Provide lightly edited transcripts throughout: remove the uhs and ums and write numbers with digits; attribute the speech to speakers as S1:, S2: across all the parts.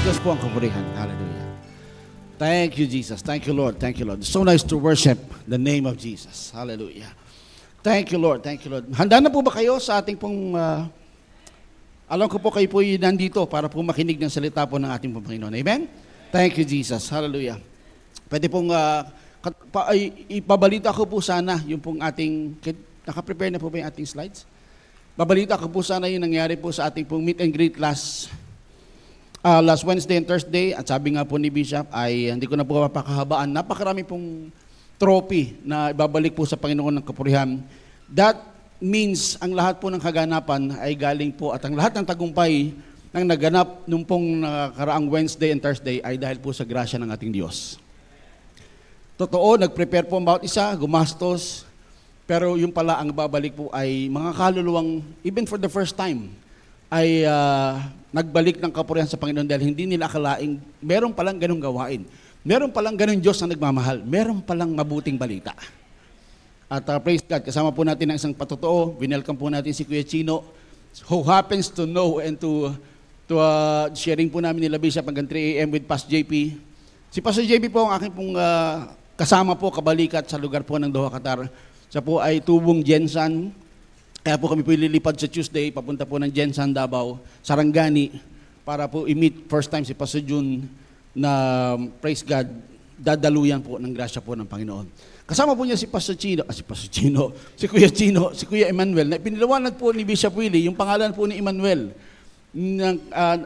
S1: Diyos po ang kapurihan. Hallelujah. Thank you, Jesus. Thank you, Lord. Thank you, Lord. So nice to worship the name of Jesus. Hallelujah. Thank you, Lord. Thank you, Lord. Handa na po ba kayo sa ating pong... alam ko po kayo po nandito para po makinig ng salita po ng ating Panginoon. Amen? Thank you, Jesus. Hallelujah. Pwede pong ipabalita ko po sana yung pong ating... Naka-prepare na po ba yung ating slides? Babalita ko po sana yung nangyari po sa ating pong meet and greet last Wednesday and Thursday. At sabi nga po ni Bishop ay hindi ko na po mapakahabaan. Napakarami pong trophy na ibabalik po sa Panginoon ng Kapurihan. That means ang lahat po ng kaganapan ay galing po at ang lahat ng tagumpay ng naganap nung pong nakaraang Wednesday and Thursday ay dahil po sa grasya ng ating Diyos. Totoo, nag-prepare po ang bawat isa, gumastos, pero yung pala ang babalik po ay mga kaluluwang, even for the first time, ay nagbalik ng kapurihan sa Panginoon dahil hindi nila akalaing meron palang ganung gawain. Meron palang ganung Diyos na nagmamahal. Meron palang mabuting balita. At praise God, kasama po natin ang isang patotoo. Winelcome po natin si Kuya Chino, who happens to know and to sharing po namin nila Bishop hanggang 3 a.m. with Pastor JP. Si Pastor JP po ang aking pong kasama po, kabalikat sa lugar po ng Doha, Qatar. Siya po ay tubong Jensan. Kaya po kami po ililipad sa Tuesday, papunta po ng Jensan, Davao, Sarangani, para po i-meet first time si Pastor June na, praise God, dadaluyan po ng grasya po ng Panginoon. Kasama po niya si Pastor Chino, si Kuya Chino, si Kuya Emmanuel, na piniliwanag po ni Bishop Willie, yung pangalan po ni Emmanuel.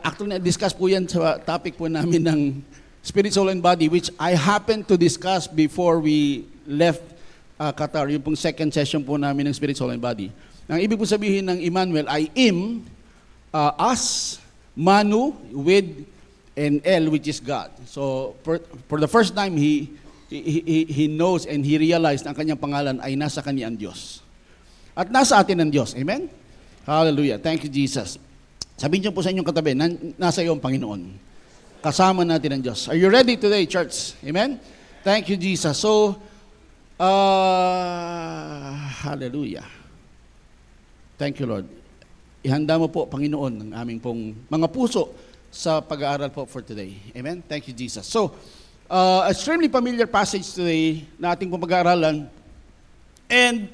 S1: Actually, na-discuss po yan sa topic po namin ng Spirit, Soul, and Body, which I happened to discuss before we left Qatar, yung pong second session po namin ng Spirit, Soul, and Body. Ang ibig po sabihin ng Emmanuel ay us, Manu, with, and El, which is God. So, for the first time, he knows and he realized ang kanyang pangalan ay nasa kanya ang Diyos. At nasa atin ang Diyos. Amen? Hallelujah. Thank you, Jesus. Sabihin niyo po sa inyong katabi, nasa iyo ang Panginoon. Kasama natin ang Diyos. Are you ready today, church? Amen? Thank you, Jesus. So, hallelujah. Thank you, Lord. Ihanda mo po, Panginoon, ang aming pong mga puso sa pag-aaral po for today. Amen? Thank you, Jesus. So, extremely familiar passage today na ating pong pag-aaralan. And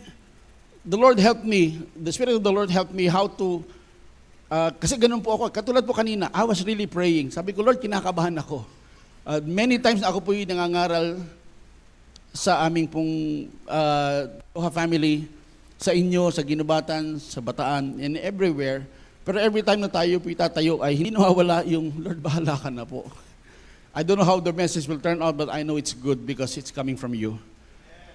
S1: the Lord helped me, the Spirit of the Lord helped me how to, kasi ganun po ako. Katulad po kanina, I was really praying. Sabi ko, Lord, kinakabahan ako. Many times ako po yung nangangaral sa aming pong family, sa inyo, sa Ginubatan, sa Bataan, and everywhere. Pero every time na tayo po itatayo ay hindi nawawala yung, Lord, bahala ka na po. I don't know how the message will turn out, but I know it's good because it's coming from you.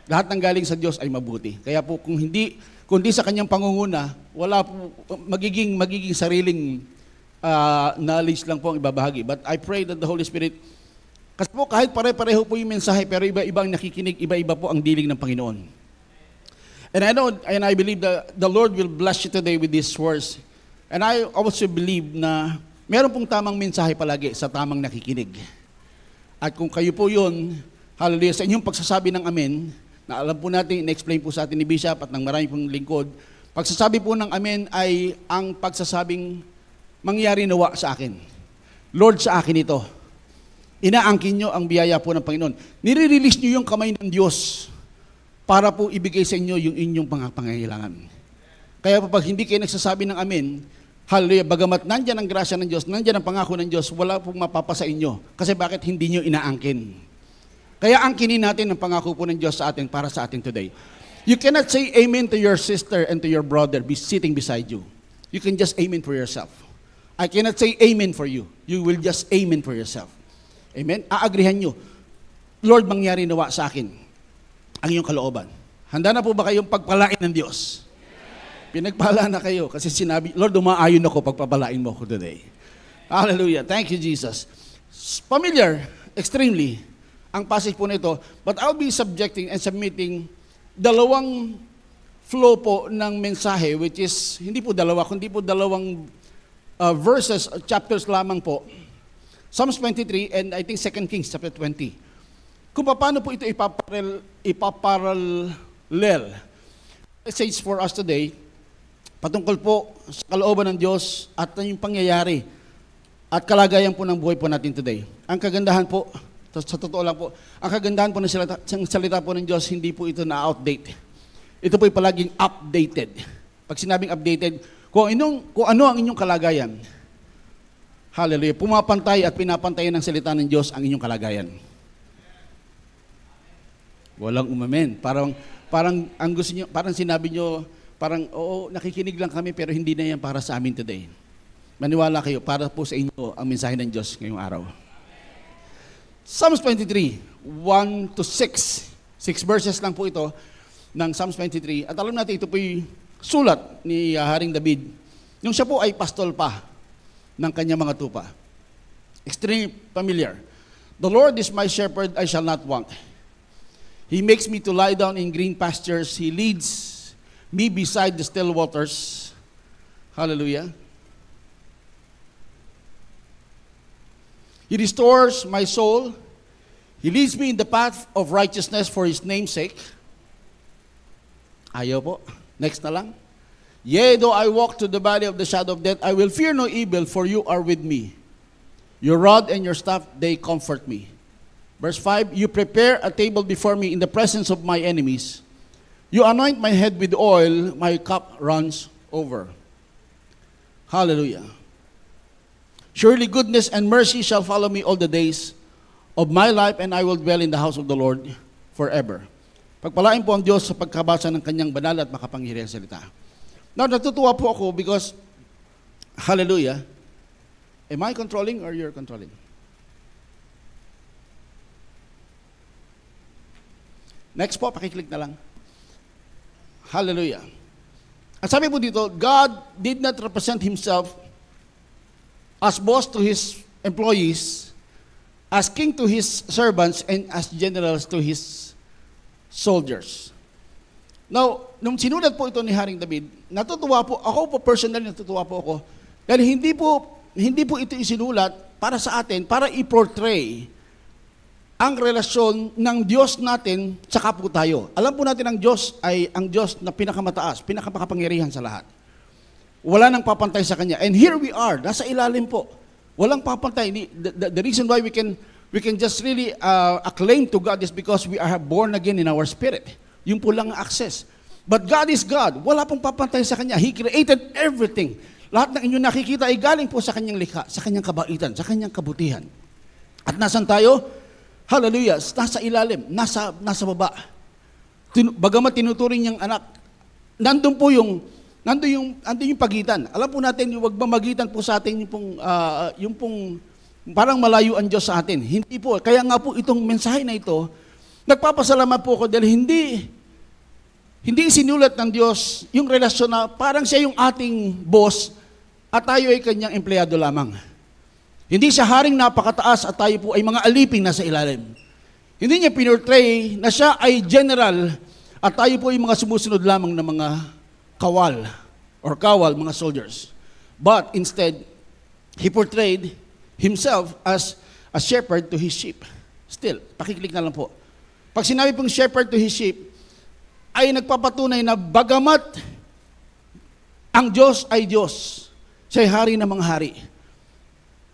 S1: Lahat ng galing sa Diyos ay mabuti. Kaya po kundi sa kanyang pangunguna, wala po, magiging sariling knowledge lang po ang ibabahagi. But I pray that the Holy Spirit, kasi po kahit pare-pareho po yung mensahe, pero iba-ibang nakikinig, iba-iba po ang dealing ng Panginoon. And I know, and I believe that the Lord will bless you today with these words. And I also believe na meron pong tamang mensahe palagi sa tamang nakikinig. At kung kayo po yun, hallelujah, sa inyong pagsasabi ng amen, na alam po natin, in-explain po sa atin ni Bishop at ng marami pong lingkod, pagsasabi po ng amen ay ang pagsasabing mangyari nawa sa akin. Lord, sa akin ito. Inaangkin nyo ang biyaya po ng Panginoon. Nire-release nyo yung kamay ng Diyos para po ibigay sa inyo yung inyong pangangailangan. Kaya po pag hindi kayo nagsasabi ng amen, hallelujah, bagamat nandyan ang grasya ng Diyos, nandyan ang pangako ng Diyos, wala pong mapapasa inyo. Kasi bakit hindi nyo inaangkin? Kaya angkinin natin ang pangako po ng Diyos sa atin para sa atin today. You cannot say amen to your sister and to your brother sitting beside you. You can just amen for yourself. I cannot say amen for you. You will just amen for yourself. Amen? Aagrihan nyo. Lord, mangyari nawa sa akin ang iyong kalooban. Handa na po ba kayong pagpalain ng Diyos? Pinagpala na kayo kasi sinabi, Lord, umaayon ako pagpapalain mo ako today. Hallelujah. Thank you, Jesus. Familiar, extremely, ang passage po nito, but I'll be subjecting and submitting dalawang flow po ng mensahe, which is, hindi po dalawa, kundi po dalawang verses, chapters lamang po. Psalms 23 and I think 2 Kings chapter 20. Kung paano po ito ipaparallel. Message for us today, patungkol po sa kalooban ng Diyos at yung pangyayari at kalagayan po ng buhay po natin today. Ang kagandahan po, sa totoo lang po, ang kagandahan po ng salita po ng Diyos, hindi po ito na-outdate. Ito po ay palaging updated. Pag sinabing updated, kung ano ang inyong kalagayan, hallelujah, pumapantay at pinapantayan ng salita ng Diyos ang inyong kalagayan. Walang umamen. Parang ang gusto niyo, parang sinabi niyo, parang oo, nakikinig lang kami pero hindi na yan para sa amin today. Maniwala kayo, para po sa inyo ang mensahe ng Diyos ngayong araw. Psalms 23, 1 to 6. 6 verses lang po ito ng Psalms 23. At alam natin, ito po yung sulat ni Haring David. Yung siya po ay pastol pa ng kanyang mga tupa. Extremely familiar. The Lord is my shepherd, I shall not want. He makes me to lie down in green pastures. He leads me beside the still waters. Hallelujah. He restores my soul. He leads me in the path of righteousness for His name's sake. Ayaw po. Next na lang. Yea, though I walk through the valley of the shadow of death, I will fear no evil, for you are with me. Your rod and your staff, they comfort me. Verse 5, you prepare a table before me in the presence of my enemies. You anoint my head with oil, my cup runs over. Hallelujah. Surely goodness and mercy shall follow me all the days of my life, and I will dwell in the house of the Lord forever. Pagpalain po ang Diyos sa pagkabasa ng kanyang banal at makapangyarihang salita. Now, natutuwa po ako because, hallelujah, am I controlling or you're controlling? Next po, pakiclick na lang. Hallelujah. At sabi po dito, God did not represent Himself as boss to His employees, as king to His servants, and as generals to His soldiers. Now, nung sinulat po ito ni Haring David, natutuwa po, ako po personally natutuwa po ako, dahil hindi po ito isinulat para sa atin, para i-portray ang relasyon ng Diyos natin sa kapwa tayo. Alam po natin ang Diyos ay ang Diyos na pinakamataas, pinakamakapangyarihan sa lahat. Wala nang papantay sa Kanya. And here we are, nasa ilalim po. Walang papantay. The reason why we can just really acclaim to God is because we are born again in our spirit. Yung po lang ang access. But God is God. Wala pong papantay sa Kanya. He created everything. Lahat ng inyong nakikita ay galing po sa Kanyang likha, sa Kanyang kabaitan, sa Kanyang kabutihan. At nasan tayo? Hallelujah. Nasa ilalim, nasa baba. Bagamat tinuturing niyang anak, nandun yung pagitan. Alam po natin, yung wag mamagitan po sa atin yung pong parang malayo ang Diyos sa atin. Hindi po. Kaya nga po itong mensahe na ito, nagpapasalamat po ako dahil hindi isinulat ng Diyos yung relasyon na parang siya yung ating boss at tayo ay kanyang empleyado lamang. Hindi siya haring napakataas at tayo po ay mga aliping nasa ilalim. Hindi niya pinortray na siya ay general at tayo po ay mga sumusunod lamang na mga kawal, mga soldiers. But instead, He portrayed Himself as a shepherd to His sheep. Still, pakiclick na lang po. Pag sinabi pong shepherd to His sheep, ay nagpapatunay na bagamat ang Diyos ay Diyos, siya ay hari ng mga hari.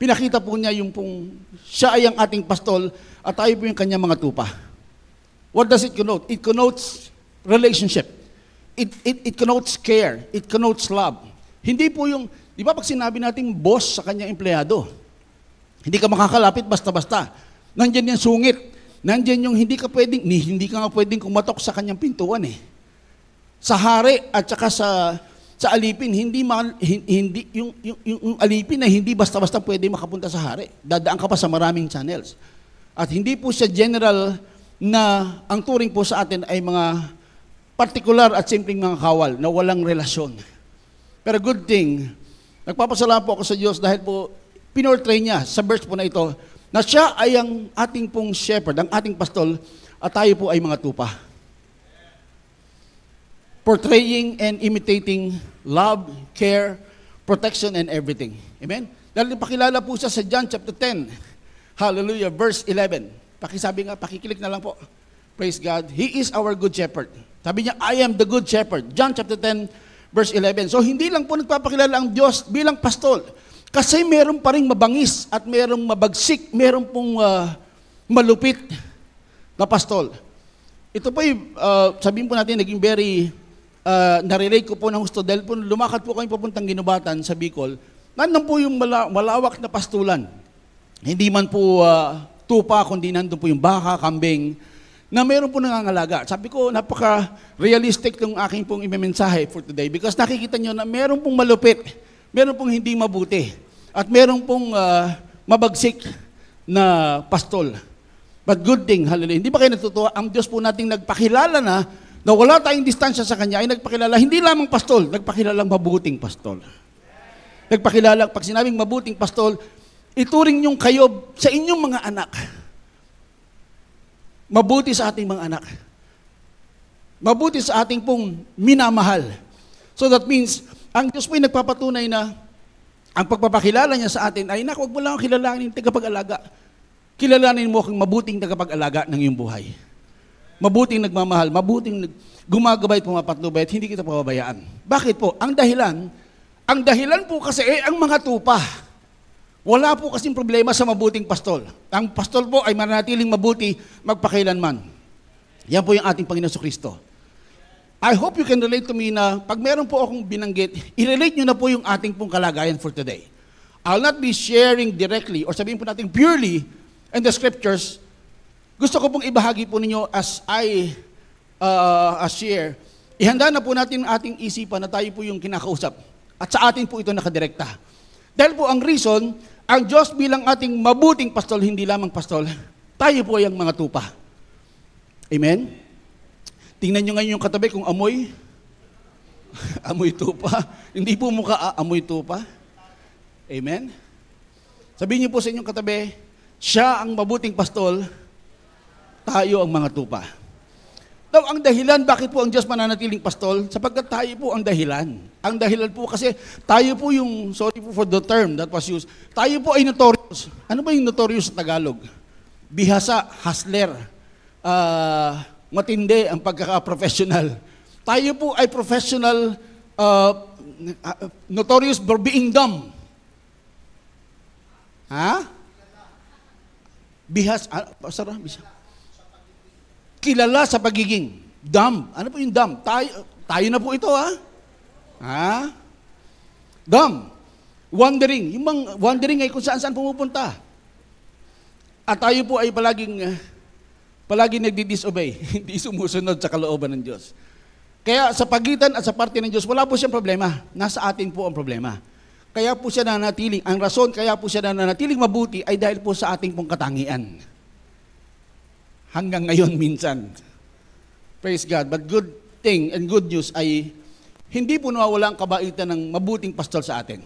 S1: Pinakita po niya yung pong siya ay ang ating pastol at tayo po yung kanyang mga tupa. What does it connote? It connotes relationship. It connotes care. It connotes love. Hindi po yung, di ba pag sinabi natin boss sa kanyang empleyado, hindi ka makakalapit basta-basta. Nandiyan yung sungit. Nandiyan yung hindi ka nga pwedeng kumatok sa kanyang pintuan eh. Sa hari at saka sa alipin, hindi yung alipin na hindi basta-basta pwede makapunta sa hari. Dadaan ka pa sa maraming channels. At hindi po siya general na ang turing po sa atin ay mga partikular at simpleng mga kawal na walang relasyon. Pero good thing, nagpapasalamat po ako sa Diyos dahil po pinortray niya sa verse po na ito na siya ay ang ating pong shepherd, ang ating pastol at tayo po ay mga tupa. Portraying and imitating love, care, protection, and everything. Amen? Dahil pakilala po siya sa John chapter 10. Hallelujah, verse 11. Pakisabi nga, pakiclick na lang po. Praise God. He is our good shepherd. Sabi niya, I am the good shepherd. John chapter 10, verse 11. So hindi lang po nagpapakilala ang Diyos bilang pastol. Kasi meron pa rin mabangis at merong mabagsik, meron pong malupit na pastol. Ito po yung, sabihin po natin, naging very, narelate ko po ng gusto dahil po lumakad po kami papuntang Ginubatan sa Bicol, nandun po yung malawak na pastulan. Hindi man po tupa, kundi nandun po yung baka, kambing, na meron po nangangalaga. Sabi ko, napaka-realistic ng aking pong imemensahe for today because nakikita nyo na meron pong malupit, meron pong hindi mabuti, at meron pong mabagsik na pastol. But good thing, hallelujah. Hindi ba kayo natutuwa? Ang Diyos po nating nagpakilala na wala tayong distansya sa Kanya, ay nagpakilala, hindi lamang pastol, nagpakilalang mabuting pastol. Nagpakilala, pag sinabing mabuting pastol, ituring niyong kayo sa inyong mga anak. Mabuti sa ating mga anak. Mabuti sa ating pong minamahal. So that means, ang Diyos po ay nagpapatunay na ang pagpapakilala niya sa atin ay, huwag mo lang ang kilalanin tagapag-alaga. Kilalanin mo kung mabuting tagapag-alaga ng iyong buhay. Mabuting nagmamahal, mabuting gumagabay at pumapatnubay at hindi kita pababayaan. Bakit po? Ang dahilan po kasi ang mga tupa. Wala po kasing problema sa mabuting pastol. Ang pastol po ay mananatiling mabuti magpakailanman. Yan po yung ating Panginoon Kristo. I hope you can relate to me na pag meron po akong binanggit, i-relate nyo na po yung ating pong kalagayan for today. I'll not be sharing directly or sabihin po natin purely in the scriptures. Gusto ko pong ibahagi po ninyo as I share. Ihanda na po natin ating isipan na tayo po yung kinakausap. At sa atin po ito nakadirekta. Dahil po ang reason, ang Diyos bilang ating mabuting pastol, hindi lamang pastol, tayo po ay ang mga tupa. Amen? Tingnan nyo ngayon yung katabi kung amoy. Amoy tupa. Hindi po mukha amoy tupa. Amen? Sabihin niyo po sa inyong katabi, siya ang mabuting pastol, tayo ang mga tupa. Now, ang dahilan, bakit po ang Diyos mananatiling pastol? Sapagkat tayo po ang dahilan. Ang dahilan po kasi tayo po yung, sorry po for the term that was used, tayo po ay notorious. Ano ba yung notorious sa Tagalog? Bihasa, hustler, matindi ang pagkaka-professional. Tayo po ay professional, notorious for being dumb. Ha? Kilala sa pagiging dumb. Ano po yung dumb? Tayo na po ito, ha? Ha? Dumb. Wandering. Yung bang wandering ay kung saan-saan pumupunta. At tayo po ay palaging nagdi-disobey. Hindi sumusunod sa kalooban ng Diyos. Kaya sa pagitan at sa parte ng Diyos, wala po siyang problema. Nasa atin po ang problema. Kaya po siya nanatiling, ang rason kaya po siya nanatiling mabuti ay dahil po sa ating pong katangian. Hanggang ngayon minsan. Praise God. But good thing and good news ay hindi po nawawala ang kabaitan ng mabuting pastol sa atin.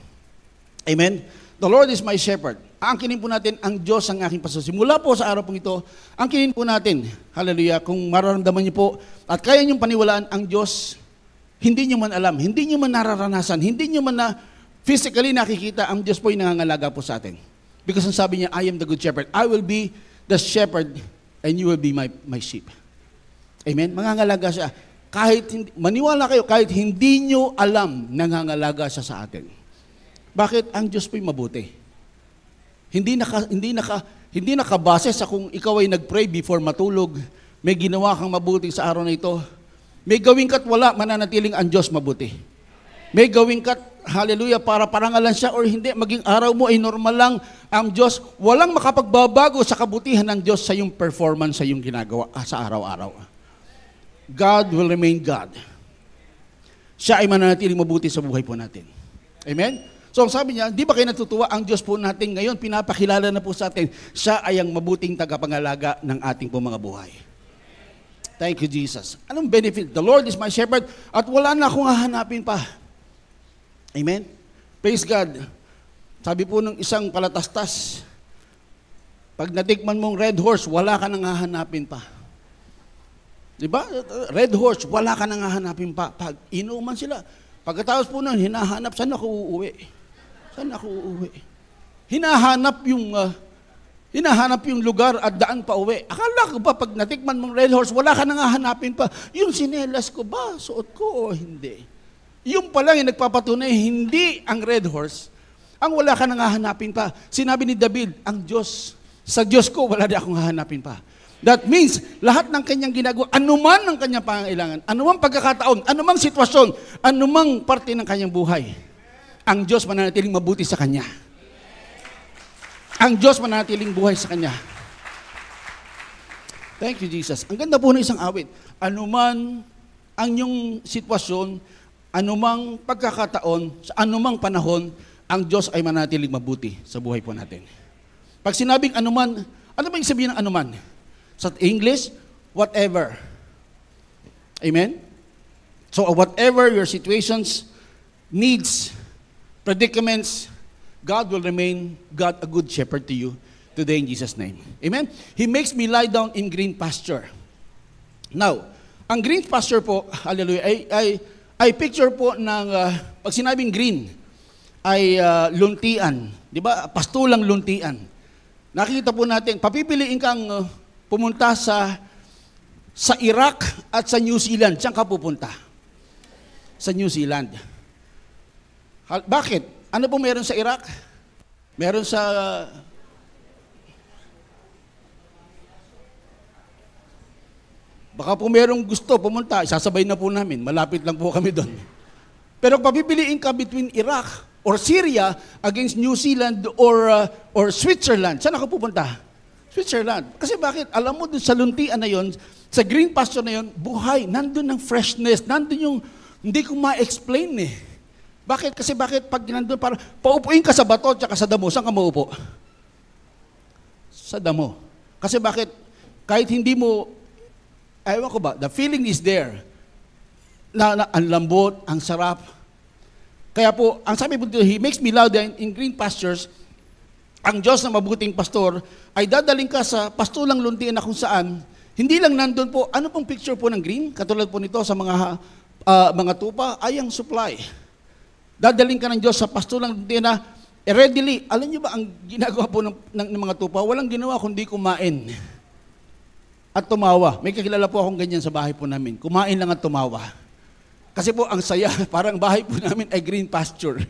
S1: Amen? The Lord is my shepherd. Aangkinin po natin ang Diyos ang aking pastol. Simula po sa araw pong ito, angkinin po natin, hallelujah, kung mararamdaman niyo po at kaya niyong paniwalaan ang Diyos, hindi niyo man alam, hindi niyo man nararanasan, hindi niyo man na physically nakikita, ang Diyos po ay nangangalaga po sa atin. Because ang sabi niya, I am the good shepherd. I will be the shepherd and you will be my sheep. Amen? Mangangalaga siya. Maniwala kayo, kahit hindi nyo alam, nangangalaga siya sa atin. Bakit? Ang Diyos po'y mabuti. Hindi nakabase sa kung ikaw ay nag-pray before matulog, may ginawa kang mabuti sa araw na ito. May gawin ka't wala, mananatiling ang Diyos mabuti. May gawin ka't, hallelujah, para parangalan siya or hindi, maging araw mo ay normal lang ang Diyos. Walang makapagbabago sa kabutihan ng Diyos sa iyong performance, sa iyong ginagawa sa araw-araw. God will remain God. Siya ay mananatiling mabuti sa buhay po natin. Amen? So ang sabi niya, di ba kayo natutuwa ang Diyos po natin ngayon, pinapakilala na po sa atin, siya ay ang mabuting tagapangalaga ng ating po mga buhay. Thank you, Jesus. Anong benefit? The Lord is my shepherd at wala na akong hahanapin pa. Amen? Praise God. Sabi po ng isang palatastas, pag natikman mong red horse, wala ka nang hahanapin pa. Diba? Red horse, wala ka nang hahanapin pa. Pag inuman sila, pagkatapos po nun, hinahanap, saan ako uuwi? Saan ako uuwi? Hinahanap yung lugar at daan pa uwi. Akala ko ba, pag natikman mong red horse, wala ka nang hahanapin pa. Yung sinelas ko ba, suot ko o hindi? Yung pala yung nagpapatunay, hindi ang red horse, Ang wala ka nang hahanapin pa. Sinabi ni David, sa Diyos ko, wala di akong hahanapin pa. That means, lahat ng kanyang ginagawa, anuman ang kanyang pangangailangan, anumang pagkakataon, anumang sitwasyon, anumang parte ng kanyang buhay, ang Diyos mananatiling mabuti sa kanya. Ang Diyos mananatiling buhay sa kanya. Thank you, Jesus. Ang ganda po ng isang awit. Anuman ang iyong sitwasyon, anumang pagkakataon, sa anumang panahon, ang Diyos ay mananatiling mabuti sa buhay po natin. Pag sinabing anuman, ano ba yung sabihin ng anuman? Sa English, whatever. Amen? So whatever your situations, needs, predicaments, God will remain God a good shepherd to you today in Jesus' name. Amen? He makes me lie down in green pasture. Now, ang green pasture po, hallelujah, ay picture po ng, pag sinabing green, ay luntian. Di ba? Pastulang luntian. Nakikita po natin, papipiliin kang pumunta sa Iraq at sa New Zealand. Saan ka pupunta? Sa New Zealand. Bakit? Ano po meron sa Iraq? Meron sa... Baka po merong gusto pumunta, isasabay na po namin. Malapit lang po kami doon. Pero papipiliin ka between Iraq or Syria against New Zealand or Switzerland. Saan ako pupunta? Switzerland. Kasi bakit? Alam mo, dun sa luntian na yon, sa green pasture na yon, buhay, nandun ang freshness, nandun yung, hindi ko ma-explain eh. Bakit? Kasi bakit pag nandun, parang paupuin ka sa bato at sa damo, saan ka maupo? Sa damo. Kasi bakit? Kahit hindi mo, ayaw ko ba, the feeling is there. Na ang lambot, ang sarap. Kaya po, ang sabi po dito, He makes me lie down in green pastures. Ang Diyos na mabuting pastor ay dadaling ka sa pastulang luntian na kung saan, hindi lang nandun po, ano pong picture po ng green? Katulad po nito sa mga tupa, ay ang supply. Dadaling ka ng Diyos sa pastulang luntian na readily, alam niyo ba ang ginagawa po ng mga tupa? Walang ginawa kundi kumain at tumawa. May kakilala po akong ganyan sa bahay po namin. Kumain lang at tumawa. Kasi po, ang saya, parang bahay po namin ay green pasture.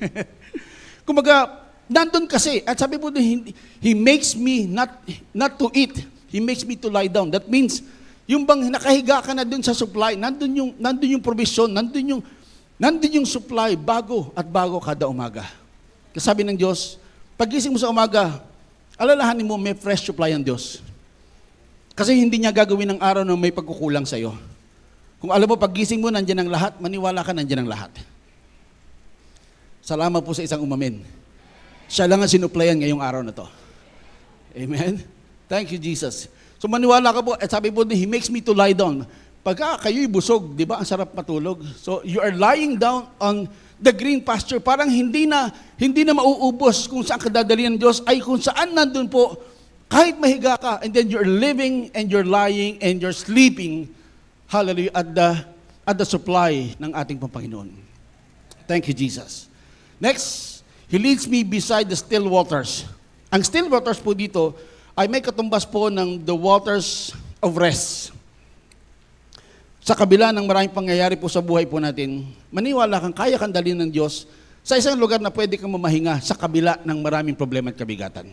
S1: Kumaga, nandun kasi, at sabi po, He makes me not to eat, He makes me to lie down. That means, yung bang nakahiga ka na dun sa supply, nandun yung provision, nandun yung supply, bago kada umaga. Kasi sabi ng Diyos, pagising mo sa umaga, alalahanin mo, may fresh supply ang Diyos. Kasi hindi niya gagawin ng araw na may pagkukulang sa'yo. Kung alam mo, paggising mo, nandiyan ang lahat, maniwala ka, nandiyan ang lahat. Salamat po sa isang umamin. Siya lang ang sinuplayan ngayong araw na to. Amen? Thank you, Jesus. So maniwala ka po, at sabi po, He makes me to lie down. Pagka kayo'y busog, di ba, ang sarap matulog. So you are lying down on the green pasture. Parang hindi na mauubos kung saan ka dadalhin ng Diyos, ay kung saan nandun po, kahit mahiga ka, and then you're living, and you're lying, and you're sleeping, hallelujah, at the supply ng ating Panginoon. Thank you, Jesus. Next, He leads me beside the still waters. Ang still waters po dito ay may katumbas po ng the waters of rest. Sa kabila ng maraming pangyayari po sa buhay po natin, maniwala kang kaya kang dalhin ng Diyos sa isang lugar na pwede kang mamahinga sa kabila ng maraming problema at kabigatan.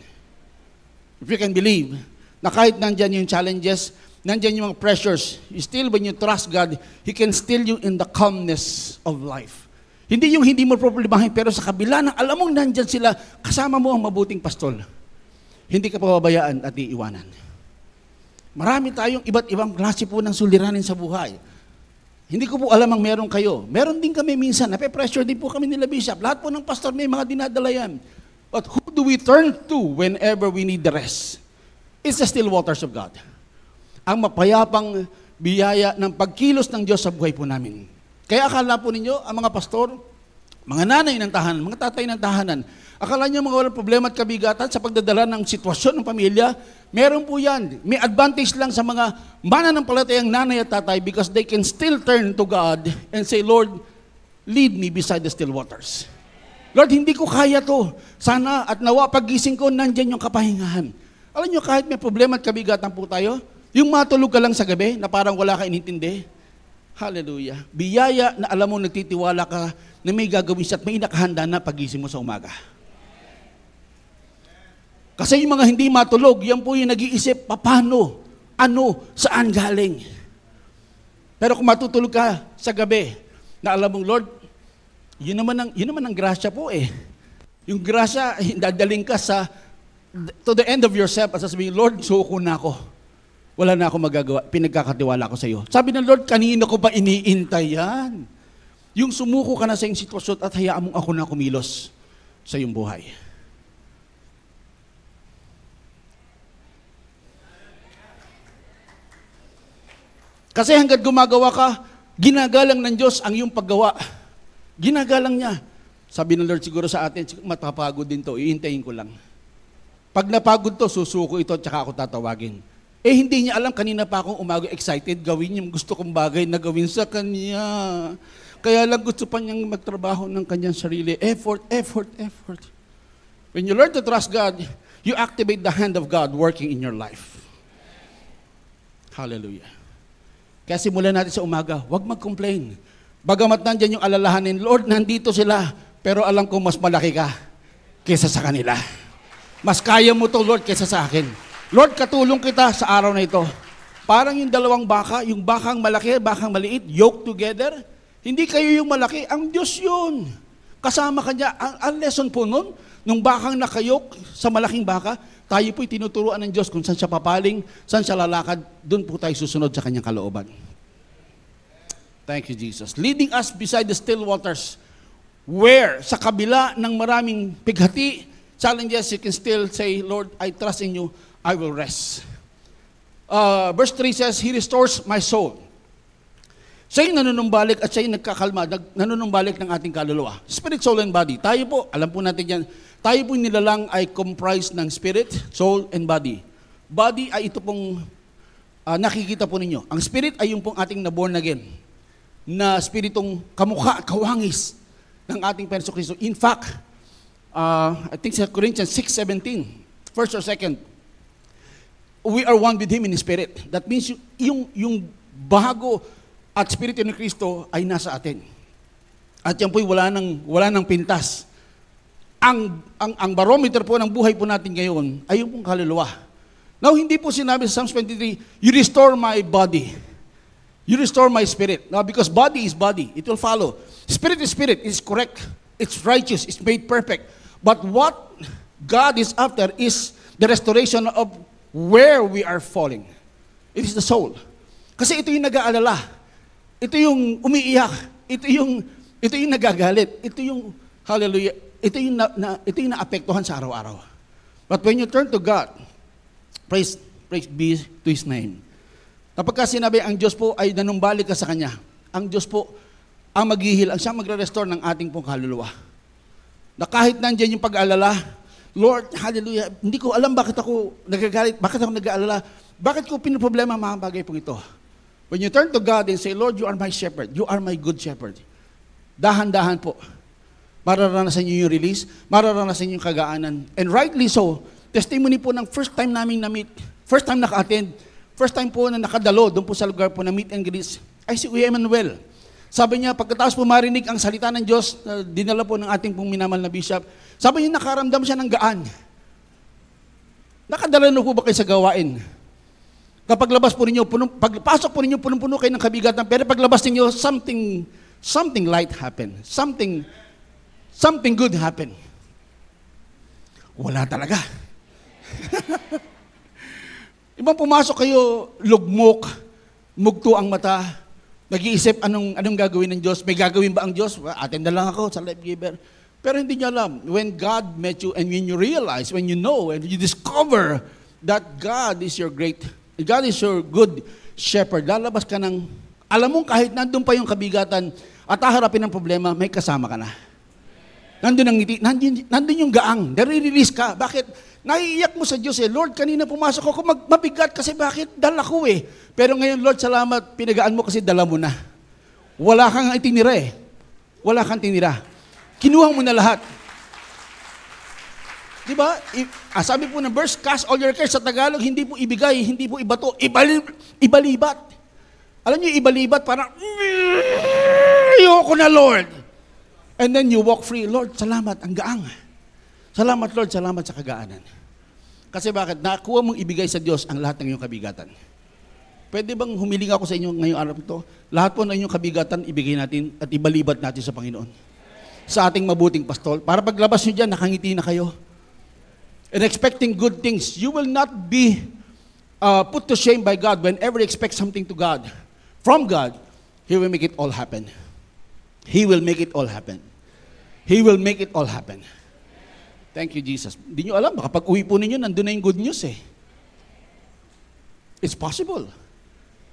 S1: If you can believe na kahit nandyan yung challenges, nandyan yung mga pressures, still when you trust God, He can still you in the calmness of life. Hindi yung hindi mo problemahin, pero sa kabila ng alam mong nandyan sila, kasama mo ang mabuting pastol. Hindi ka pababayaan at iiwanan. Marami tayong iba't ibang klase po ng suliranin sa buhay. Hindi ko po alam ang meron kayo. Meron din kami minsan, nape-pressure din po kami nila Bishop. Lahat po ng pastor may mga dinadala yan. But who do we turn to whenever we need the rest? It's the still waters of God. Ang mapayapang biyaya ng pagkilos ng Diyos sa buhay po namin. Kaya akala po ninyo, ang mga pastor, mga nanay ng tahanan, mga tatay ng tahanan, akala nyo mga walang problema at kabigatan sa pagdadala ng sitwasyon ng pamilya, meron po yan. May advantage lang sa mga mananampalatayang nanay at tatay because they can still turn to God and say, Lord, lead me beside the still waters. Lord, hindi ko kaya to. Sana at nawa pagising ko, nandyan yung kapahingahan. Alam nyo, kahit may problema at kabigatan po tayo, yung matulog ka lang sa gabi na parang wala ka inintindi, hallelujah. Biyaya na alam mo, nagtitiwala ka na may gagawin siya at may nakahanda na pagising mo sa umaga. Kasi yung mga hindi matulog, yan po yung nag-iisip, paano, ano, saan galing. Pero kung matutulog ka sa gabi, na alam mong, Lord, yun naman ang grasya po eh. Yung grasya, dadaling ka to the end of yourself at sasabihin, Lord, suko na ako. Wala na ako magagawa, pinagkakatiwala ko sa iyo. Sabi ng Lord, kanina ko ba iniintay yan? Yung sumuko ka na sa iyong sitwasyon at hayaan mong ako na kumilos sa iyong buhay. Kasi hanggat gumagawa ka, ginagalang ng Diyos ang iyong paggawa. Ginagalang niya. Sabi ng Lord siguro sa atin, matapagod din to, iintayin ko lang. Pag napagod to, susuko ito at saka ako tatawagin. Eh hindi niya alam, kanina pa akong umaga excited, gawin yung gusto kong bagay na gawin sa Kanya. Kaya lang gusto pa niyang magtrabaho ng Kanyang sarili. Effort, effort, effort. When you learn to trust God, you activate the hand of God working in your life. Hallelujah. Kaya simulan natin sa umaga, huwag mag-complain. Bagamat nandyan yung alalahanin, Lord, nandito sila, pero alam ko mas malaki ka kaysa sa kanila. Mas kaya mo to, Lord, kaysa sa akin. Lord, katulong kita sa araw na ito. Parang yung dalawang baka, yung bakang malaki, bakang maliit, yoked together. Hindi kayo yung malaki, ang Diyos yun. Kasama kanya. Ang lesson po nun, nung bakang nakayok sa malaking baka, tayo po'y tinuturuan ng Diyos kung saan siya papaling, saan siya lalakad, doon po tayo susunod sa kanyang kalooban. Thank you, Jesus. Leading us beside the still waters, where sa kabila ng maraming pighati, challenges, you can still say, Lord, I trust in you, I will rest. Verse 3 says, He restores my soul. Siya yung nanunumbalik at siya yung nagkakalma, nanunumbalik ng ating kaluluwa. Spirit, soul, and body. Tayo po, alam po natin yan, tayo po nilalang ay comprised ng spirit, soul, and body. Body ay ito pong nakikita po ninyo. Ang spirit ay yung pong ating na-born again, na spiritong kamukha, kawangis ng ating Panginoon Kristo. In fact, I think sa Corinthians 6:17, first or second, we are one with Him in spirit. That means yung bago at spirito ni Kristo ay nasa atin. At yan po'y wala nang pintas. Ang barometer po ng buhay po natin ngayon ay yung pong kaluluwa. Now, hindi po sinabi sa Psalms 23, you restore my body. You restore my spirit. Now, because body is body, it will follow. Spirit is spirit, it's correct, it's righteous, it's made perfect. But what God is after is the restoration of where we are falling. It is the soul. Kasi ito yung nag-aalala. Ito yung umiiyak. Ito yung nagagalit. Ito yung, hallelujah, ito yung naapektuhan sa araw-araw. But when you turn to God, praise be to His name. Kapag sinabi, ang Diyos po ay nanumbalik ka sa Kanya. Ang Diyos po ang maghihil, ang siyang magre-restore ng ating pong kaluluwa. Na kahit nandiyan yung pag-alala, Lord, hallelujah, hindi ko alam bakit ako nagagalit, bakit ako nag-aalala, bakit ko pinoproblema ang mga bagay pong ito. When you turn to God and say, Lord, you are my shepherd, you are my good shepherd. Dahan-dahan po, mararanasan niyo yung release, mararanasan niyo yung kagaanan. And rightly so, testimony po ng first time namin na-meet, first time naka-attend, first time po na nakadalo, doon po sa lugar po na meet and greet, ay si Kuya Emmanuel. Sabi niya, pagkatapos po marinig ang salita ng Diyos, dinala po ng ating pong minamahal na bishop, sabi niya, nakaramdam siya ng gaan. Nakadala na po ba kayo sa gawain? Kapag labas po ninyo, pagpasok po ninyo, punong-puno kayo ng kabigatan, pero paglabas ninyo, something light happen. Something good happen. Wala talaga. Ibang pumasok kayo, lugmok, mugto ang mata, nag-iisip anong gagawin ng Diyos. May gagawin ba ang Diyos? Attend na lang ako sa life giver. Pero hindi niyo alam, when God met you and when you realize, when you know, and you discover that God is your good shepherd, lalabas ka ng, alam mong kahit nandun pa yung kabigatan at haharapin ng problema, may kasama ka na. Nandun ang ngiti, nandun yung gaang, nare-release ka. Bakit? Naiiyak mo sa Diyos Lord, kanina pumasok ako, mabigat kasi bakit? Dala ko Pero ngayon, Lord, salamat, pinagaan mo kasi dala mo na. Wala kang itinira Wala kang tinira. Kinuha mo na lahat. Diba? Sabi po ng verse, cast all your cares sa Tagalog, hindi po ibigay, hindi po ibato, ibalibat. Alam niyo, ibalibat, parang, ayoko na, Lord. And then you walk free. Lord, salamat, ang gaang. Salamat, Lord, salamat sa kagaanan. Kasi bakit? Nakuha mong ibigay sa Diyos ang lahat ng iyong kabigatan. Pwede bang humiling ako sa inyo ngayong araw ito? Lahat po ng inyong kabigatan, ibigay natin at ibalibat natin sa Panginoon. Sa ating mabuting pastol. Para paglabas nyo dyan, nakangiti na kayo. And expecting good things. You will not be put to shame by God whenever you expect something to God. From God, He will make it all happen. He will make it all happen. He will make it all happen. Thank you, Jesus. Hindi nyo alam, baka pag uwi po ninyo, nandun na yung good news eh. It's possible.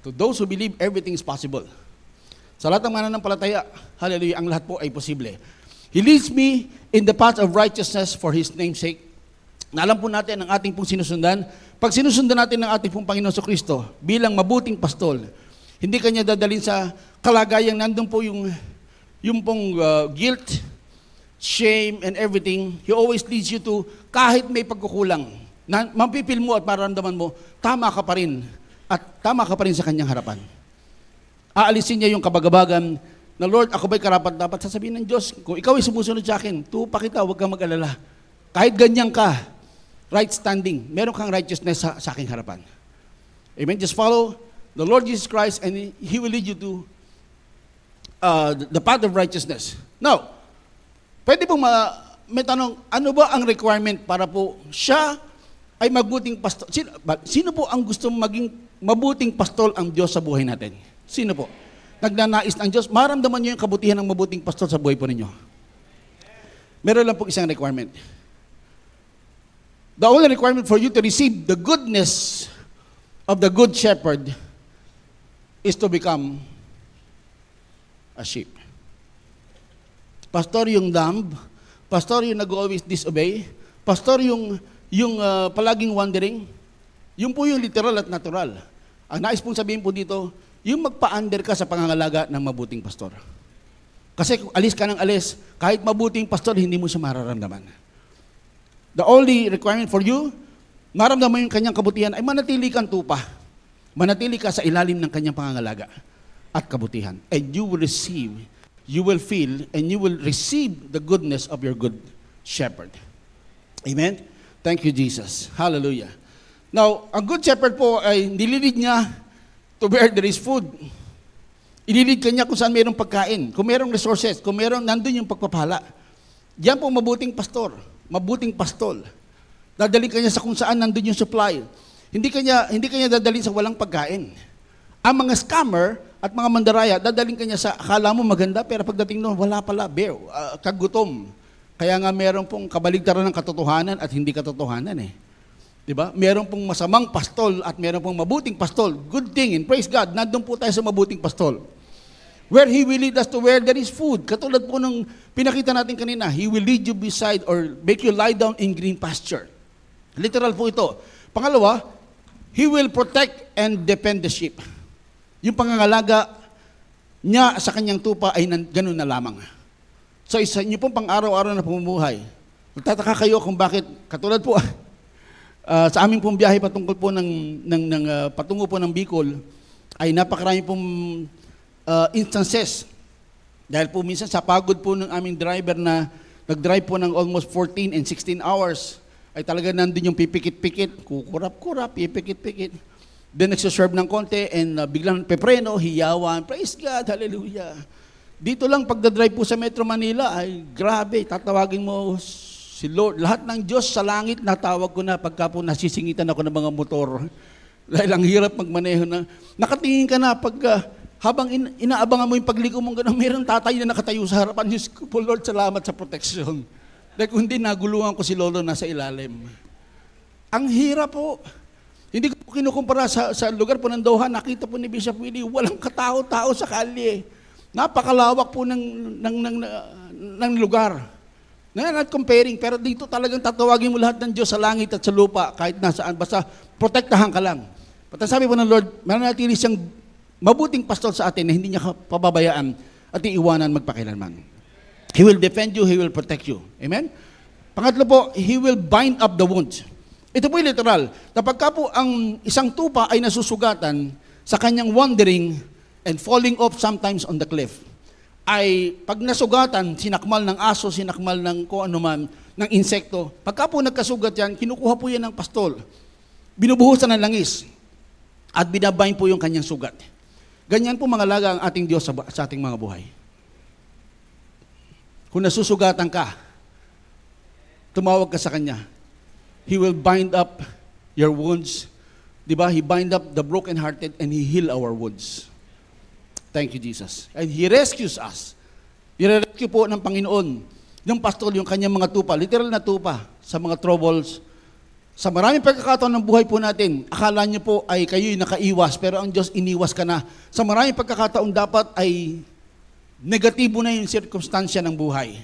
S1: To those who believe, everything is possible. Sa lahat ng mananampalataya, hallelujah, ang lahat po ay posible. He leads me in the path of righteousness for His name's sake. Naalam po natin ang ating pong sinusundan. Pag sinusundan natin ng ating pong Panginoon sa Kristo bilang mabuting pastol, hindi kanya dadalhin sa kalagayang nandun po yung pong guilt, shame, and everything. He always leads you to kahit may pagkukulang, mapipil mo at mararamdaman mo, tama ka pa rin at tama ka pa rin sa kanyang harapan. Aalisin niya yung kabagabagan na, Lord, ako ba'y karapat dapat? Sasabihin ng Diyos, kung ikaw ay sumusunod sa akin, tupa kita, huwag kang mag-alala. Kahit ganyan ka, right standing, meron kang righteousness sa aking harapan. Amen? Just follow the Lord Jesus Christ and He will lead you to the path of righteousness. Now, pwede pong may tanong, ano ba ang requirement para po siya ay mabuting pastol? Sino po ang gusto maging mabuting pastol ang Diyos sa buhay natin? Sino po? Nagnanais ng Diyos, maramdaman niyo yung kabutihan ng mabuting pastol sa buhay po ninyo. Meron lang pong isang requirement. The only requirement for you to receive the goodness of the good shepherd is to become a sheep. Pastor yung lamb, pastor yung nag-always disobey, pastor yung palaging wandering, yun po yung literal at natural. Ang nais pong sabihin po dito, yung magpa-under ka sa pangangalaga ng mabuting pastor. Kasi kung alis ka ng alis, kahit mabuting pastor, hindi mo siya mararamdaman. The only requirement for you, maramdaman yung kanyang kabutihan, ay manatili kang tupa. Manatili ka sa ilalim ng kanyang pangangalaga at kabutihan. And you will receive, you will feel, and you will receive the goodness of your good shepherd. Amen? Thank you, Jesus. Hallelujah. Now, ang good shepherd po ay nililid niya to where there is food. Ililid ka niya kung saan mayroong pagkain, kung mayroong resources, kung mayroong nandun yung pagpapala. Yan po mabuting pastor, mabuting pastol. Dadalhin ka niya sa kung saan nandun yung supply. Hindi kanya dadalhin sa walang pagkain. Ang mga scammer at mga mandaraya, dadalhin ka niya sa akala mo maganda, pero pagdating noon, wala pala, kagutom. Kaya nga meron pong kabaligtaran ng katotohanan at hindi katotohanan eh. Diba? Meron pong masamang pastol at meron pong mabuting pastol. Good thing, and praise God, nandun po tayo sa mabuting pastol. Where He will lead us to where there is food. Katulad po ng pinakita natin kanina, He will lead you beside or make you lie down in green pasture. Literal po ito. Pangalawa, He will protect and defend the sheep. Yung pangangalaga niya sa kanyang tupa ay ganun na lamang. So isa niyo pong pang-araw-araw na pamumuhay. Magtataka kayo kung bakit, katulad po, sa aming pong biyahe patungkol po patungo po ng Bicol, ay napakarami pong instances. Dahil po minsan sa pagod po ng aming driver na nag-drive po ng almost 14 and 16 hours, ay talaga nandun yung pipikit-pikit, kukurap-kurap, pipikit-pikit. Then nagsaserve ng konti and biglang pepreno, hiyawan, praise God, hallelujah. Dito lang pagdadrive po sa Metro Manila, ay grabe, tatawagin mo si Lord. Lahat ng Diyos sa langit, natawag ko na pagka po nasisingitan ako ng mga motor. Dahil ang hirap magmaneho na. Nakatingin ka na habang inaabangan mo yung pagligo mong gano'n, mayroong tatay na nakatayo sa harapan. Diyos ko po, Lord, salamat sa protection. Dahil kung hindi, naguluhan ko si Lolo nasa ilalim. Ang hirap po. Hindi ko po kinukumpara sa lugar po ng Doha, nakita po ni Bishop Willie, walang katao-tao sa kalye. Napakalawak po ng lugar. Not comparing, pero dito talagang tatawagin mo lahat ng Diyos sa langit at sa lupa, kahit nasaan, basta protektahan ka lang. But sabi po ng Lord, mananatili siyang mabuting pastol sa atin na hindi niya pababayaan at iiwanan magpakilanman. He will defend you, He will protect you. Amen? Pangatlo po, He will bind up the wounds. Ito po yung literal. Kapag po ang isang tupa ay nasusugatan sa kanyang wandering and falling off sometimes on the cliff, ay pag nasugatan, sinakmal ng aso, sinakmal ng kung ano man, ng insekto. Pagka po nagkasugat yan, kinukuha po yan ng pastol. Binubuhusan ng langis at binabayin po yung kanyang sugat. Ganyan po mga laga ang ating Diyos sa ating mga buhay. Kung nasusugatan ka, tumawag ka sa Kanya. He will bind up your wounds. Diba? He bind up the brokenhearted and He heal our wounds. Thank you, Jesus. And He rescues us. I-rescue po ng Panginoon, ng pastol, yung kanyang mga tupa, literal na tupa, sa mga troubles. Sa maraming pagkakataon ng buhay po natin, akala niyo po ay kayo'y nakaiwas, pero ang Diyos iniwas ka na. Sa maraming pagkakataon dapat ay negatibo na yung sirkumstansya ng buhay.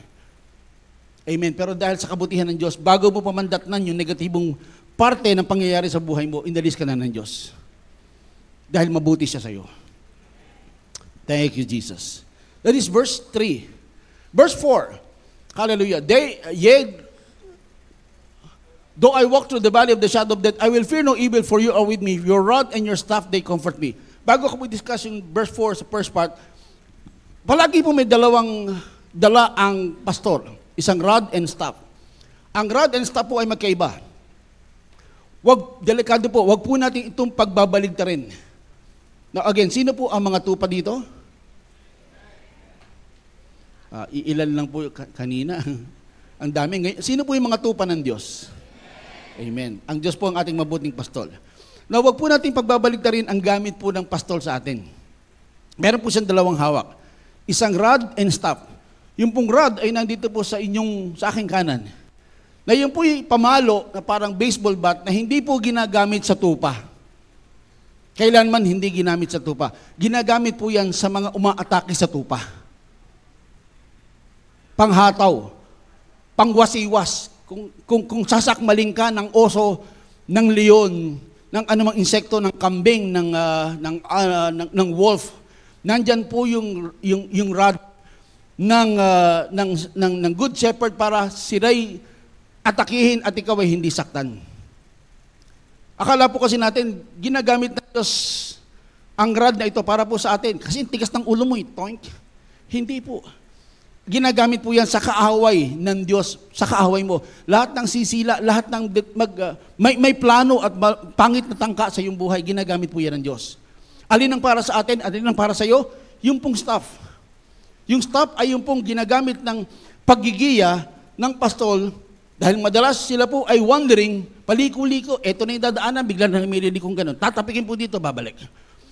S1: Amen. Pero dahil sa kabutihan ng Diyos, bago mo pamandatnan yung negatibong parte ng pangyayari sa buhay mo, inalis ka na ng Diyos. Dahil mabuti siya sa iyo. Thank you, Jesus. That is verse 3. Verse 4. Hallelujah. Though I walk through the valley of the shadow of death, I will fear no evil, for you are with me. Your rod and your staff, they comfort me. Bago ko discuss yung verse 4 sa first part, palagi po may dalawang dala ang pastor. Isang rod and staff. Ang rod and staff po ay magkaiba. Delikado po, wag po natin itong pagbabaligtarin. Now again, sino po ang mga tupa dito? Iilan lang po kanina. Ang dami. Sino po yung mga tupa ng Diyos? Amen. Ang Diyos po ang ating mabuting pastol. Now, wag po natin pagbabaligtarin ang gamit po ng pastol sa atin. Meron po siyang dalawang hawak. Isang rod and staff. Yung pong rod ay nandito po sa aking kanan. Na yung po yung pamalo na parang baseball bat na hindi po ginagamit sa tupa. Kailanman hindi ginamit sa tupa. Ginagamit po yan sa mga umaatake sa tupa. Panghataw, pangwasiwas. Kung sasakmaling ka ng oso, ng leon, ng anumang insekto, ng kambing, ng wolf, nandyan po yung rod ng good shepherd para sila'y atakihin at ikaw ay hindi saktan. Akala po kasi natin, ginagamit na Diyos ang rod na ito para po sa atin. Kasi tigas ng ulo mo, toink. Hindi po. Ginagamit po yan sa kaaway ng Diyos, sa kaaway mo. Lahat ng sisila, lahat ng may plano at pangit na tangka sa iyong buhay, ginagamit po yan ng Diyos. Alin ang para sa atin, alin ang para sa iyo? Yung pong staff. Yung staff ay yung pong ginagamit ng paggigiya ng pastol, dahil madalas sila po ay wandering, paliko-liko, eto na yung dadaanan, bigla na namilikong ganun. Tatapikin po dito, babalik.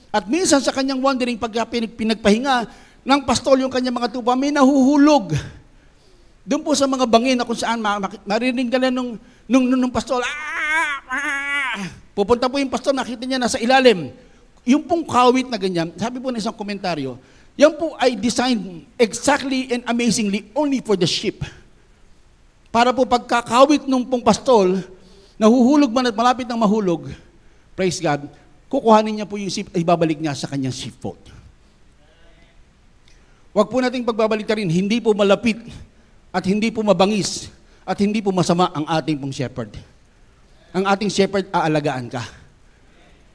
S1: At minsan sa kanyang wandering, pag pinagpahinga ng pastol yung kanyang mga tupa, may nahuhulog. Doon po sa mga bangin na kung saan marinig nila nung pastol, pupunta po yung pastol, nakita niya nasa ilalim. Yung pong kawit na ganyan, sabi po ng isang komentaryo, yan po ay designed exactly and amazingly only for the sheep. Para po pagkakawit nung pong pastol, nahuhulog man at malapit ng mahulog, praise God, kukuhanin niya po yung sheep, ay babalik niya sa kanyang sheepfold. Huwag po nating pagbabaliktarin, hindi po malapit at hindi po mabangis at hindi po masama ang ating pong shepherd. Ang ating shepherd, aalagaan ka.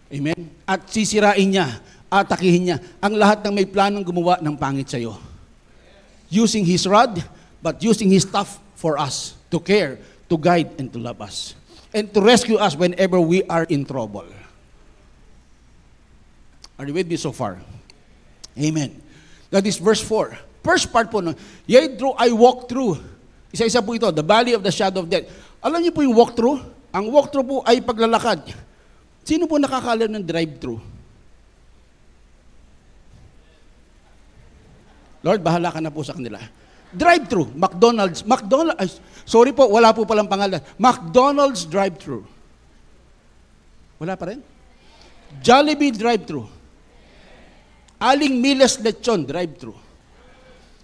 S1: Amen? At sisirain niya, atakihin niya ang lahat ng may planong gumawa ng pangit sa iyo. Using His rod, but using His staff for us to care, to guide, and to love us. And to rescue us whenever we are in trouble. Are you with me so far? Amen. That is verse 4. First part po, yea, though I walk through. Isa-isa po ito, the valley of the shadow of death. Alam niyo po yung walk through? Ang walk through po ay paglalakad. Sino po nakakaalam ng drive-through? Lord, bahala ka na po sa kanila. Drive-through, McDonald's. Sorry po, wala po palang pangalan. McDonald's drive-through. Wala pa rin? Jollibee drive-through. Aling Miles Lechon, drive-thru.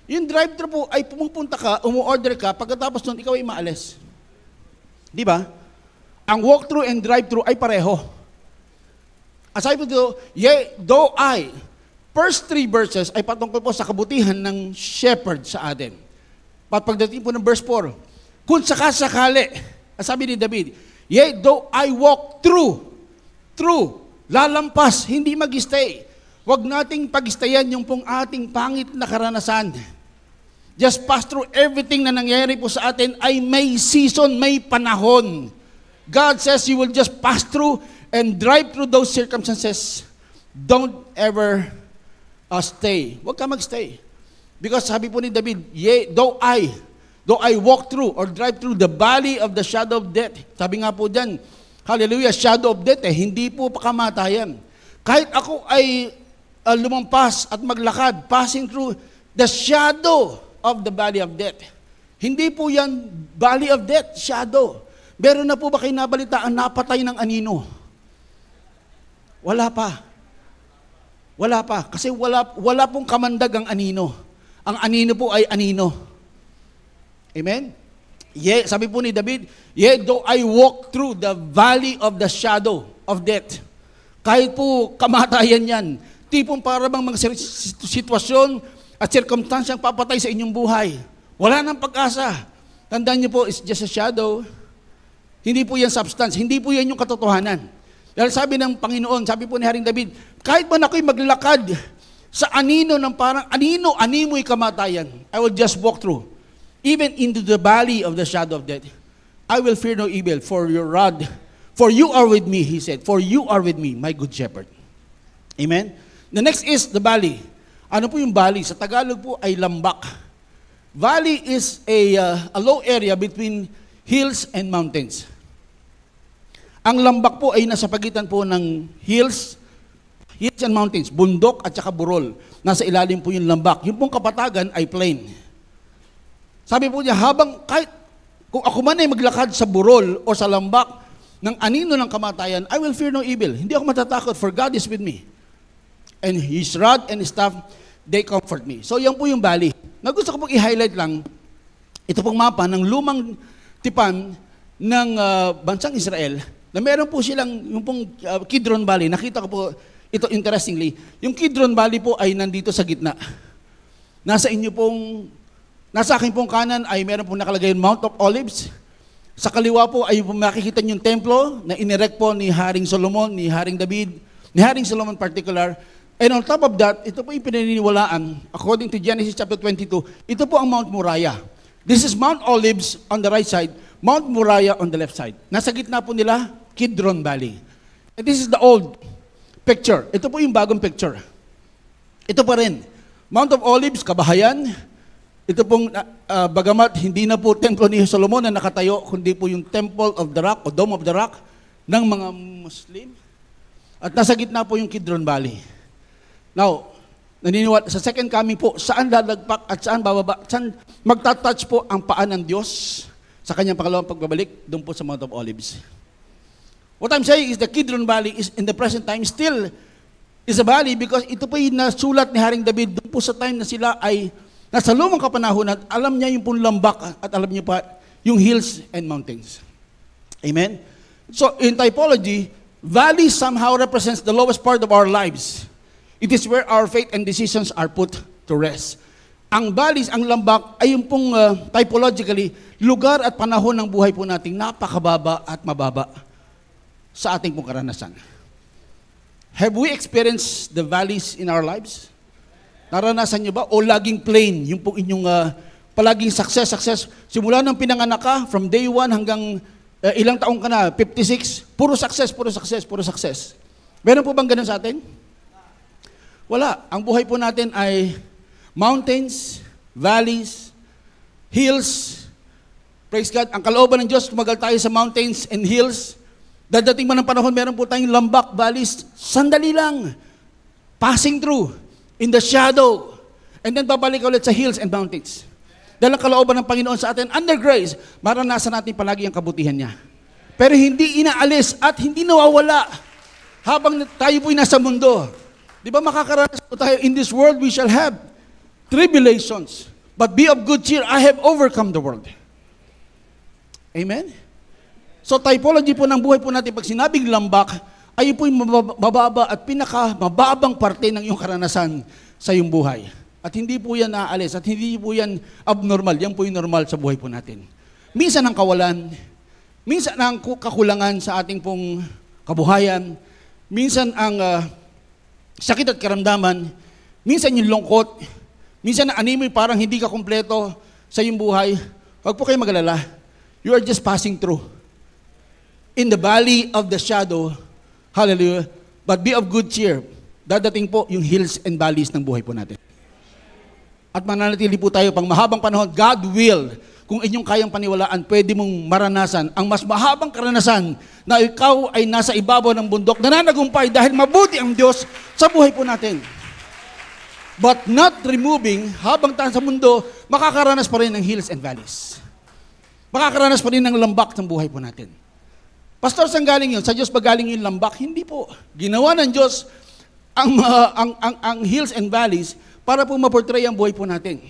S1: Yung drive-thru po ay pumupunta ka, umu-order ka, pagkatapos nun, ikaw ay maalis. Di ba? Ang walk-thru and drive-thru ay pareho. Aside po dito, yea, though I, first 3 verses ay patungkol po sa kabutihan ng shepherd sa atin. Pagdating po ng verse 4, kung sakasakali, sabi ni David, yea, though I walk through, lalampas, hindi mag-stay. Huwag nating pag-stayan yung pong ating pangit na karanasan. just pass through everything na nangyayari po sa atin ay may season, may panahon. God says you will just pass through and drive through those circumstances. Don't ever stay. Huwag ka magstay. Because sabi po ni David, though I walk through or drive through the valley of the shadow of death. Sabi nga po dyan, hallelujah, shadow of death hindi po kamatayan. Kahit ako ay lumampas at maglakad, passing through the shadow of the valley of death. Hindi po yan valley of death, shadow. Meron na po ba kayo nabalitaan napatay ng anino? Wala pa. Wala pa. Kasi wala pong kamandag ang anino. Ang anino po ay anino. Amen? Sabi po ni David, though I walk through the valley of the shadow of death. Kahit po kamatayan yan, tipong para bang mga sitwasyon at circumstansyang papatay sa inyong buhay. Wala nang pag-asa. Tandaan niyo po, it's just a shadow. Hindi po yan substance, hindi po yan yung katotohanan. Dahil sabi ng Panginoon, sabi po ni Haring David, kahit man ako'y maglakad sa anino ng parang animo'y kamatayan, I will just walk through. Even into the valley of the shadow of death, I will fear no evil, for your rod, for you are with me, he said, for you are with me, my good shepherd. Amen? The next is the valley. Ano po yung valley? Sa Tagalog po ay lambak. Valley is a low area between hills and mountains. Ang lambak po ay nasa pagitan po ng hills and mountains, bundok at saka burol. Nasa ilalim po yung lambak. Yung pong kapatagan ay plain. Sabi po niya, kahit kung ako man ay maglakad sa burol o sa lambak ng anino ng kamatayan, I will fear no evil. Hindi ako matatakot, for God is with me. And His rod and His staff, they comfort me. So yan po yung valley. Gusto ko pong i-highlight lang, ito pong mapa ng lumang tipan ng bansang Israel, na meron po silang, yung pong Kidron Valley, nakita ko po, ito interestingly, yung Kidron Valley po ay nandito sa gitna. Nasa akin pong kanan ay meron pong nakalagay yung Mount of Olives. Sa kaliwa po ay makikita yung templo na inirect po ni Haring Solomon, ni Haring David, ni Haring Solomon particular. And on top of that, ito po yung pinaniniwalaan, according to Genesis chapter 22, ito po ang Mount Moriah. This is Mount Olives on the right side, Mount Moriah on the left side. Nasa gitna po nila, Kidron Valley. And this is the old picture. Ito po yung bagong picture. Ito pa rin. Mount of Olives, kabahayan. Ito pong, bagamat hindi na po templo ni Solomon na nakatayo, kundi po yung Temple of the Rock o Dome of the Rock ng mga Muslim. At nasa gitna po yung Kidron Valley. Now, naniniwala, sa second coming po, saan lalagpak at saan bababa, saan magtatouch po ang paan ng Diyos sa kanyang pangalawang pagbabalik, doon po sa Mount of Olives. What I'm saying is the Kidron Valley is in the present time still is a valley because ito po yung nasulat ni Haring David doon po sa time na sila ay nasa lumang kapanahunan, alam niya yung pong lambak at alam niya pa yung hills and mountains. Amen? So in typology, valley somehow represents the lowest part of our lives. It is where our faith and decisions are put to rest. Ang valleys, ang lambak, ay yung pong typologically, lugar at panahon ng buhay po nating napakababa at mababa sa ating pong karanasan. Have we experienced the valleys in our lives? Naranasan niyo ba? O laging plain, yung pong inyong palaging success. Simula ng pinanganak ka, from day 1 hanggang ilang taong ka na, 56, puro success. Meron po bang ganun sa atin? Wala. Ang buhay po natin ay mountains, valleys, hills. Praise God. Ang kalooban ng Diyos, tumagal tayo sa mountains and hills. Dadating man ng panahon, meron po tayong lambak, valleys, sandali lang. Passing through, in the shadow. And then babalik ulit sa hills and mountains. Dahil ang kalooban ng Panginoon sa atin, under grace, maranasan natin palagi ang kabutihan niya. Pero hindi inaalis at hindi nawawala habang tayo po'y nasa mundo. Di ba makakaranas po tayo, in this world we shall have tribulations. But be of good cheer, I have overcome the world. Amen? So typology po ng buhay po natin, pag sinabing lambak, ay po yung mababa at pinakamababang parte ng iyong karanasan sa iyong buhay. At hindi po yan naaalis, at hindi po yan abnormal, yan po yung normal sa buhay po natin. Minsan ang kawalan, minsan ang kakulangan sa ating pong kabuhayan, minsan ang sakit at karamdaman, minsan yung lungkot, minsan na animoy parang hindi ka kumpleto sa iyong buhay, huwag po kayo mag-alala. You are just passing through. In the valley of the shadow, hallelujah, but be of good cheer. Dadating po yung hills and valleys ng buhay po natin. At mananatili po tayo pang mahabang panahon. God will, kung inyong kayang paniwalaan, pwede mong maranasan ang mas mahabang karanasan na ikaw ay nasa ibabaw ng bundok, nananagumpay dahil mabuti ang Diyos sa buhay po natin. But not removing, habang tayo sa mundo, makakaranas pa rin ng hills and valleys. Makakaranas pa rin ng lambak ng buhay po natin. Pastor, saan galing yun? Sa Diyos ba galing yung lambak? Hindi po. Ginawa ng Diyos ang hills and valleys para po maportray ang buhay po natin.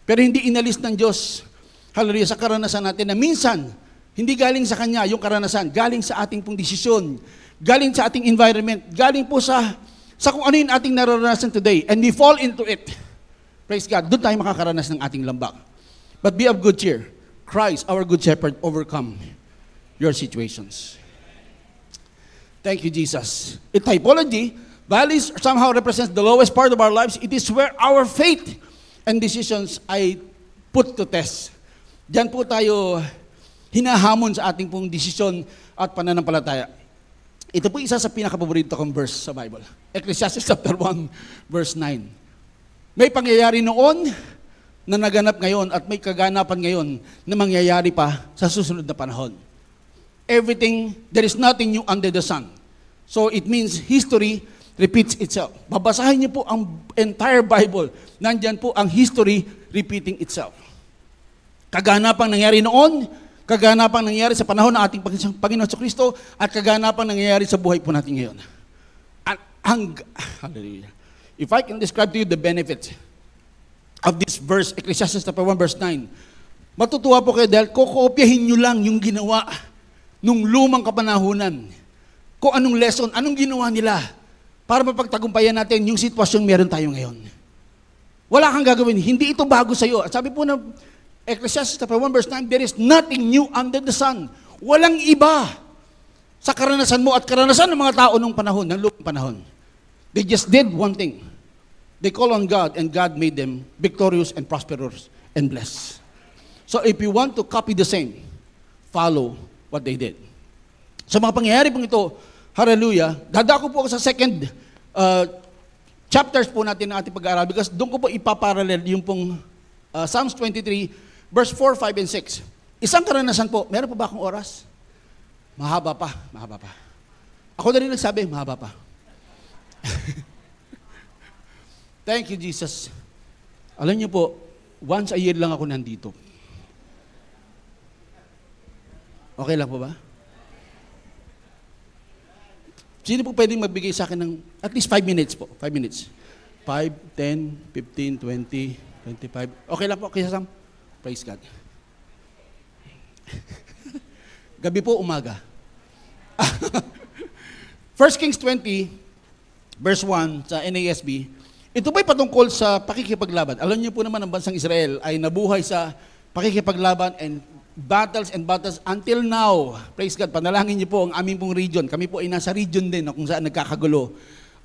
S1: Pero hindi inalis ng Diyos, hallelujah, sa karanasan natin na minsan, hindi galing sa Kanya yung karanasan, galing sa ating pong desisyon, galing sa ating environment, galing po sa kung ano yung ating nararanasan today, and we fall into it. Praise God, doon tayo makakaranas ng ating lambak. But be of good cheer. Christ, our good shepherd, overcome your situations. Thank you, Jesus. In typology, valleys somehow represents the lowest part of our lives. It is where our faith and decisions ay put to test. Diyan po tayo hinahamon sa ating pong desisyon at pananampalataya. Ito po isa sa pinakapaborito kong verse sa Bible. Ecclesiastes chapter 1, verse 9. May pangyayari noon na naganap ngayon at may kaganapan ngayon na mangyayari pa sa susunod na panahon. Everything, there is nothing new under the sun. So it means history repeats itself. Babasahin niyo po ang entire Bible. Nandyan po ang history repeating itself. Kaganapang nangyari noon, kaganapang nangyari sa panahon ng ating Panginoon Kristo, at kaganapang nangyayari sa buhay po natin ngayon. Hallelujah. If I can describe to you the benefits of this verse, Ecclesiastes chapter 1, verse 9, matutuwa po kayo dahil kokopyahin nyo lang yung ginawa nung lumang kapanahunan. Kung anong lesson, anong ginawa nila para mapagtagumpayan natin yung sitwasyong meron tayo ngayon. Wala kang gagawin. Hindi ito bago sa iyo. At sabi po ng Ecclesiastes chapter 1 verse 9, there is nothing new under the sun. Walang iba sa karanasan mo at karanasan ng mga tao nung panahon, ng lumang panahon. They just did one thing. They call on God and God made them victorious and prosperous and blessed. So if you want to copy the same, follow what they did. Sa mga pangyayari pong ito, hallelujah, dadako po ako sa second chapters po natin ng ating pag-aaral because doon ko po ipaparallel yung pong Psalms 23, verse 4, 5, and 6. Isang karanasan po, meron po ba akong oras? Mahaba pa, mahaba pa. Ako na rin nagsabi, mahaba pa. Thank you, Jesus. Alam niyo po, once a year lang ako nandito. Okay lang po ba? Sino po pwedeng magbigay sa akin ng at least 5 minutes po? 5 minutes. 5, 10, 15, 20, 25. Okay lang po, kaya Sam? Praise God. Gabi po, umaga. 1 Kings 20, verse 1 sa NASB, ito ba'y patungkol sa pakikipaglaban? Alam niyo po naman ang bansang Israel ay nabuhay sa pakikipaglaban and battles until now. Praise God, panalangin niyo po ang aming pong region. Kami po ay nasa region din kung saan nagkakagulo.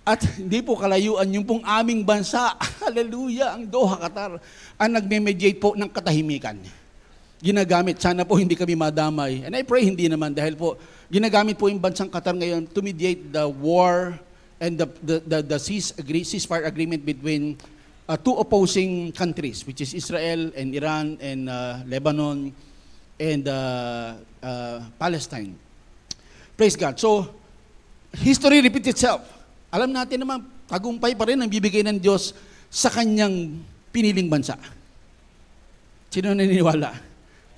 S1: At hindi po kalayuan yung pong aming bansa. Hallelujah, ang Doha, Qatar, ang nagme-mediate po ng katahimikan. Ginagamit, sana po hindi kami madamay. And I pray hindi naman dahil po ginagamit po yung bansang Qatar ngayon to mediate the war and the ceasefire agreement between two opposing countries, which is Israel and Iran and Lebanon and Palestine. Praise God. So, history repeats itself. Alam natin naman, tagumpay pa rin ang bibigay ng Diyos sa kanyang piniling bansa. Sino naniniwala?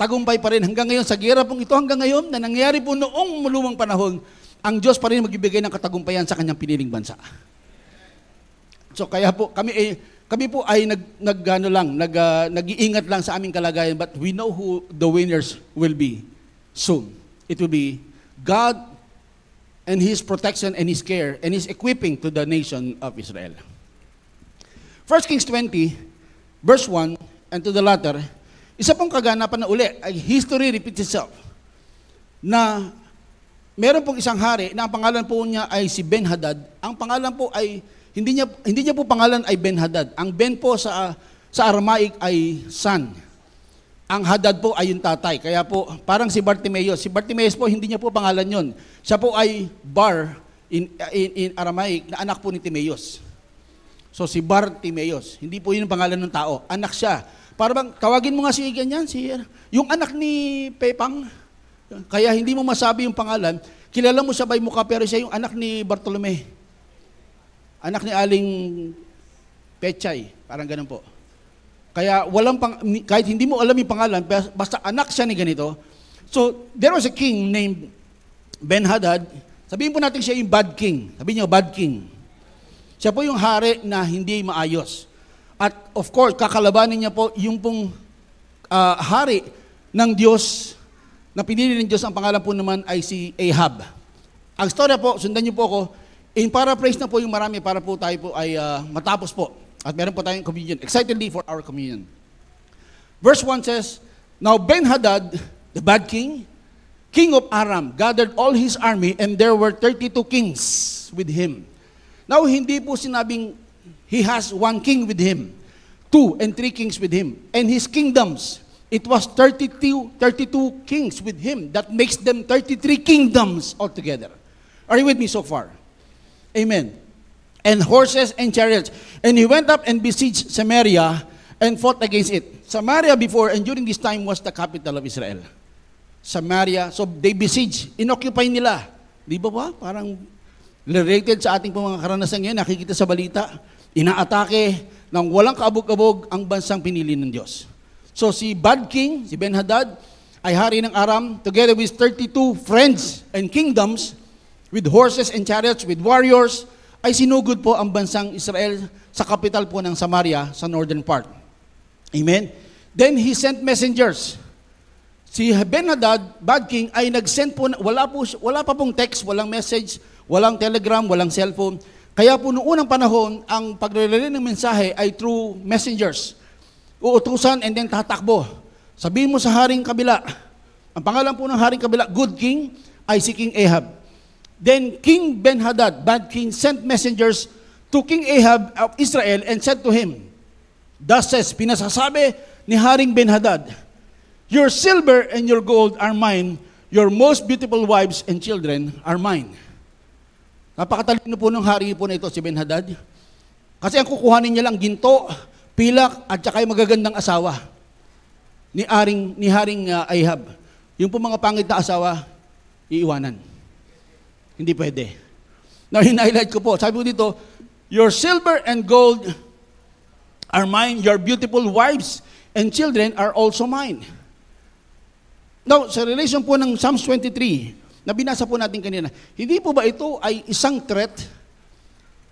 S1: Tagumpay pa rin hanggang ngayon, sa gera pong ito hanggang ngayon, na nangyari po noong lumang panahon, ang Diyos pa rin magbibigay ng katagumpayan sa kanyang piniling bansa. So kaya po, kami po ay nag-iingat lang sa aming kalagayan, but we know who the winners will be soon. It will be God and His protection and His care and His equipping to the nation of Israel. 1 Kings 20, verse 1, and to the latter, isa pong kaganapan na uli, ay history repeats itself, na meron pong isang hari na ang pangalan po niya ay si Ben-Hadad. Ang pangalan po ay, hindi niya po pangalan ay Ben-Hadad. Ang Ben po sa sa Aramaic ay son. Ang Hadad po ay yung tatay. Kaya po, parang si Bartimaeus. Si Bartimaeus po, hindi niya po pangalan yon. Siya po ay Bar in Aramaic, na anak po ni Timaeus. So si Bartimaeus, hindi po yun ang pangalan ng tao. Anak siya. Para bang, tawagin mo nga si ganyan, yung anak ni Pepang. Kaya hindi mo masabi yung pangalan. Kilala mo siya by mukha, pero siya yung anak ni Bartolome. Anak ni Aling Pechay. Parang ganun po. Kaya kahit hindi mo alam yung pangalan, basta anak siya ni ganito. So, there was a king named Ben-Hadad. Sabihin po natin siya yung bad king. Sabihin niyo, bad king. Siya po yung hari na hindi maayos. At of course, kakalabanin niya po yung pong hari ng Diyos, na pinili ng Diyos, ang pangalan po naman ay si Ahab. Ang storya po, sundan niyo po ako, in paraphrase na po yung marami para po tayo po ay matapos po. At meron po tayong communion, excitedly for our communion. Verse 1 says, Now Ben-Hadad, the bad king of Aram, gathered all his army, and there were 32 kings with him. Now, hindi po sinabing he has one king with him, 2 and 3 kings with him, and his kingdoms. It was 32 kings with him. That makes them 33 kingdoms altogether. Are you with me so far? Amen. And horses and chariots. And he went up and besieged Samaria and fought against it. Samaria before and during this time was the capital of Israel. Samaria. So they besieged. Inoccupy nila. Di ba ba? Parang related sa ating mga karanasan ngayon. Nakikita sa balita. Inaatake ng walang kaabog-abog ang bansang pinili ng Diyos. So si bad king, si Ben-Hadad, ay hari ng Aram, together with 32 friends and kingdoms, with horses and chariots, with warriors, ay sinugod po ang bansang Israel sa capital po ng Samaria, sa northern part. Amen? Then he sent messengers. Si Ben-Hadad, bad king, ay nag-send po, wala pa pong text, walang message, walang telegram, walang cellphone. Kaya po noong unang panahon, ang pagre-relay ng mensahe ay through messengers. Uutusan and then tatakbo. Sabihin mo sa haring kabila, ang pangalan po ng haring kabila, good king, ay si King Ahab. Then King Ben-Hadad, bad king, sent messengers to King Ahab of Israel and said to him, Thus says, pinasasabi ni haring Ben-Hadad, Your silver and your gold are mine, your most beautiful wives and children are mine. Napakatalino po ng hari po na ito, si Ben-Hadad. Kasi ang kukuhanin niya lang ginto, pilak, at saka yung magagandang asawa ni haring Ahab. Yung po mga pangit na asawa, iiwanan. Hindi pwede. Now, hinighlight ko po. Sabi ko dito, Your silver and gold are mine, your beautiful wives and children are also mine. Now, sa relation po ng Psalms 23, na binasa po natin kanina, hindi po ba ito ay isang threat?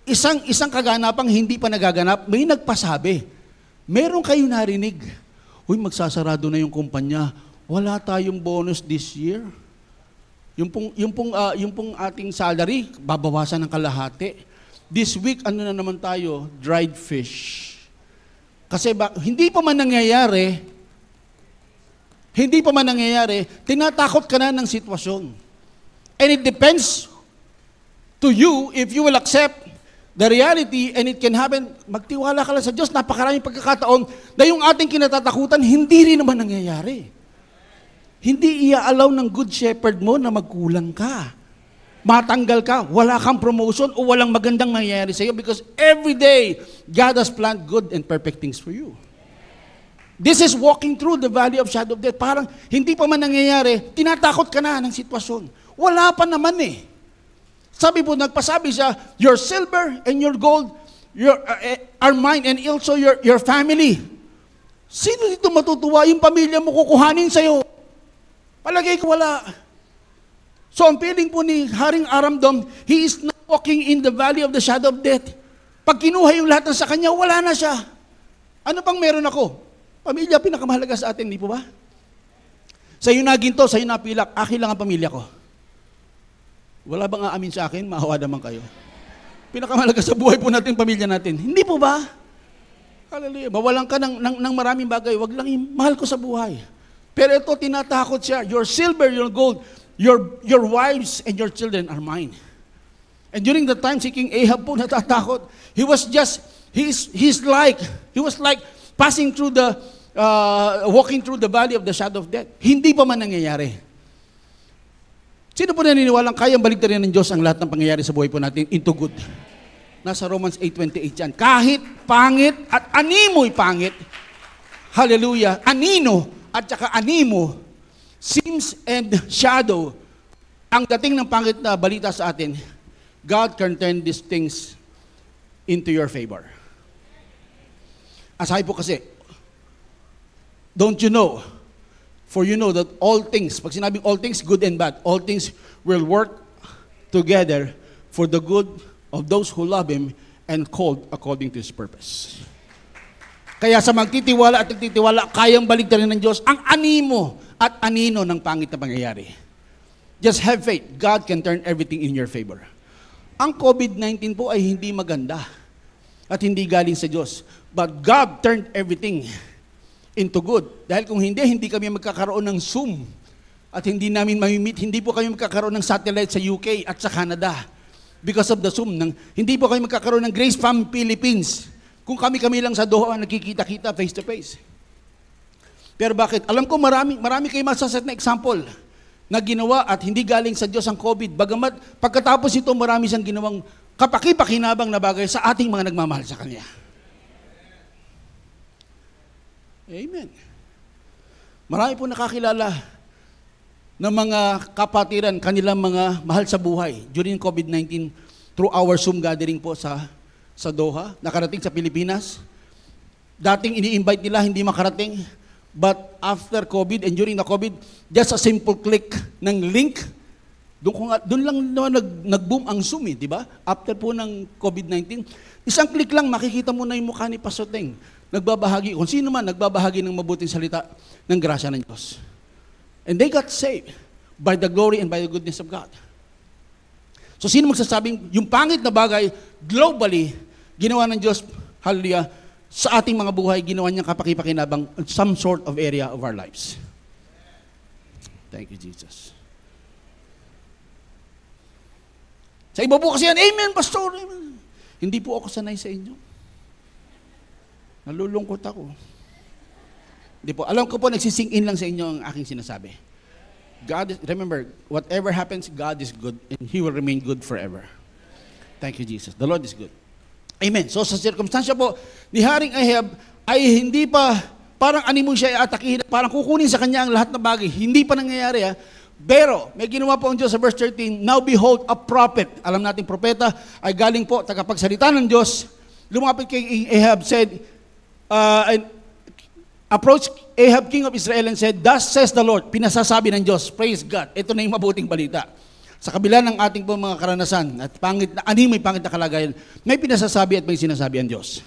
S1: Isang kaganapang hindi pa nagaganap? May nagpasabi. Meron kayo narinig, Uy, magsasarado na yung kumpanya, wala tayong bonus this year. Yung pong ating salary, babawasan ng kalahati. This week, ano na naman tayo? Dried fish. Kasi hindi pa man nangyayari, tinatakot ka na ng sitwasyon. And it depends to you if you will accept the reality, and it can happen. Magtiwala ka lang sa Diyos, napakaraming pagkakataon na yung ating kinatatakutan, hindi rin naman nangyayari. Hindi iaalaw ng good shepherd mo na magkulang ka. Matanggal ka, wala kang promotion o walang magandang mangyayari sa iyo because every day, God has planned good and perfect things for you. This is walking through the valley of shadow of death. Parang hindi pa man nangyayari, tinatakot ka na ng sitwasyon. Wala pa naman eh. Sabi po, nagpasabi siya, your silver and your gold are mine and also your family. Sino dito matutuwa? Yung pamilya mo kukuhanin sa'yo. Palagay ko wala. So ang feeling po ni Haring Aramdom, he is not walking in the valley of the shadow of death. Pag kinuha yung lahat ng sa kanya, wala na siya. Ano pang meron ako? Pamilya, pinakamahalaga sa atin, di po ba? Sa'yo na ginto, sa'yo na pilak, akin lang ang pamilya ko. Wala bang aamin sa akin? Maawa naman kayo. Pinakamahalaga sa buhay po natin, pamilya natin. Hindi po ba? Hallelujah. Mawalan ka ng maraming bagay. Wag lang mahal ko sa buhay. Pero ito, tinatakot siya. Your silver, your gold, your wives and your children are mine. And during the time, si King Ahab po natatakot. He was like walking through the valley of the shadow of death. Hindi pa man nangyayari. Sino po naniniwalang kayang baligtarin ng Diyos ang lahat ng pangyayari sa buhay po natin into good? Nasa Romans 8:28 yan. Kahit pangit at animo'y pangit, hallelujah, anino at saka animo, seams and shadow, ang dating ng pangit na balita sa atin, God can turn these things into your favor. Asabi po kasi, don't you know, for you know that all things, pag sinabing all things, good and bad, all things will work together for the good of those who love Him and called according to His purpose. Kaya sa magtitiwala at nagtitiwala, kayang baligtarin ng Diyos ang animo at anino ng pangit na pangyayari. Just have faith. God can turn everything in your favor. Ang COVID-19 po ay hindi maganda at hindi galing sa Diyos. But God turned everything into good. Dahil kung hindi kami magkakaroon ng Zoom at hindi namin mamimit, hindi po kami magkakaroon ng satellite sa UK at sa Canada because of the Zoom. Hindi po kami magkakaroon ng Grace Fam Philippines kung kami lang sa Doha nagkikita-kita face to face. Pero bakit? Alam ko marami kayo masaset na example na ginawa at hindi galing sa Diyos ang COVID. Bagamat pagkatapos ito marami siyang ginawang kapaki-pakinabang na bagay sa ating mga nagmamahal sa Kanya. Amen. Marami po nakakilala ng mga kapatiran, kanilang mga mahal sa buhay during COVID-19 through our Zoom gathering po sa Doha, nakarating sa Pilipinas. Dating ini-invite nila, hindi makarating. But after COVID and during the COVID, just a simple click ng link, doon lang nag-boom ang Zoom, di ba? After po ng COVID-19, isang click lang, makikita mo na yung mukha ni Pastor Teng. Nagbabahagi, kung sino man, nagbabahagi ng mabuting salita ng grasya ng Diyos. And they got saved by the glory and by the goodness of God. So sino magsasabing, yung pangit na bagay, globally, ginawa ng Diyos, hallelujah, sa ating mga buhay, ginawa niyang kapaki-pakinabang some sort of area of our lives. Thank you, Jesus. Sa iba po kasi yan, Amen, Pastor. Amen. Hindi po ako sanay sa inyo. Nalulungkot ako. Hindi po. Alam ko po, nagsising in lang sa inyo ang aking sinasabi. Remember, whatever happens, God is good and He will remain good forever. Thank you, Jesus. The Lord is good. Amen. So sa circumstansya po ni Haring Ahab ay hindi pa, parang animo siya atakihin, parang kukunin sa kanya ang lahat ng bagay. Hindi pa nangyayari Pero, may ginawa po ang Diyos sa verse 13, now behold, a prophet. Alam natin, propeta ay galing po, tagapagsalita ng Diyos. Lumapit kay Ahab, said, and approached Ahab, king of Israel, and said, thus says the Lord, pinasasabi ng Diyos, praise God. Ito na yung mabuting balita. Sa kabila ng ating po mga karanasan at may pangit na kalagayan, may pinasasabi at may sinasabi ang Diyos.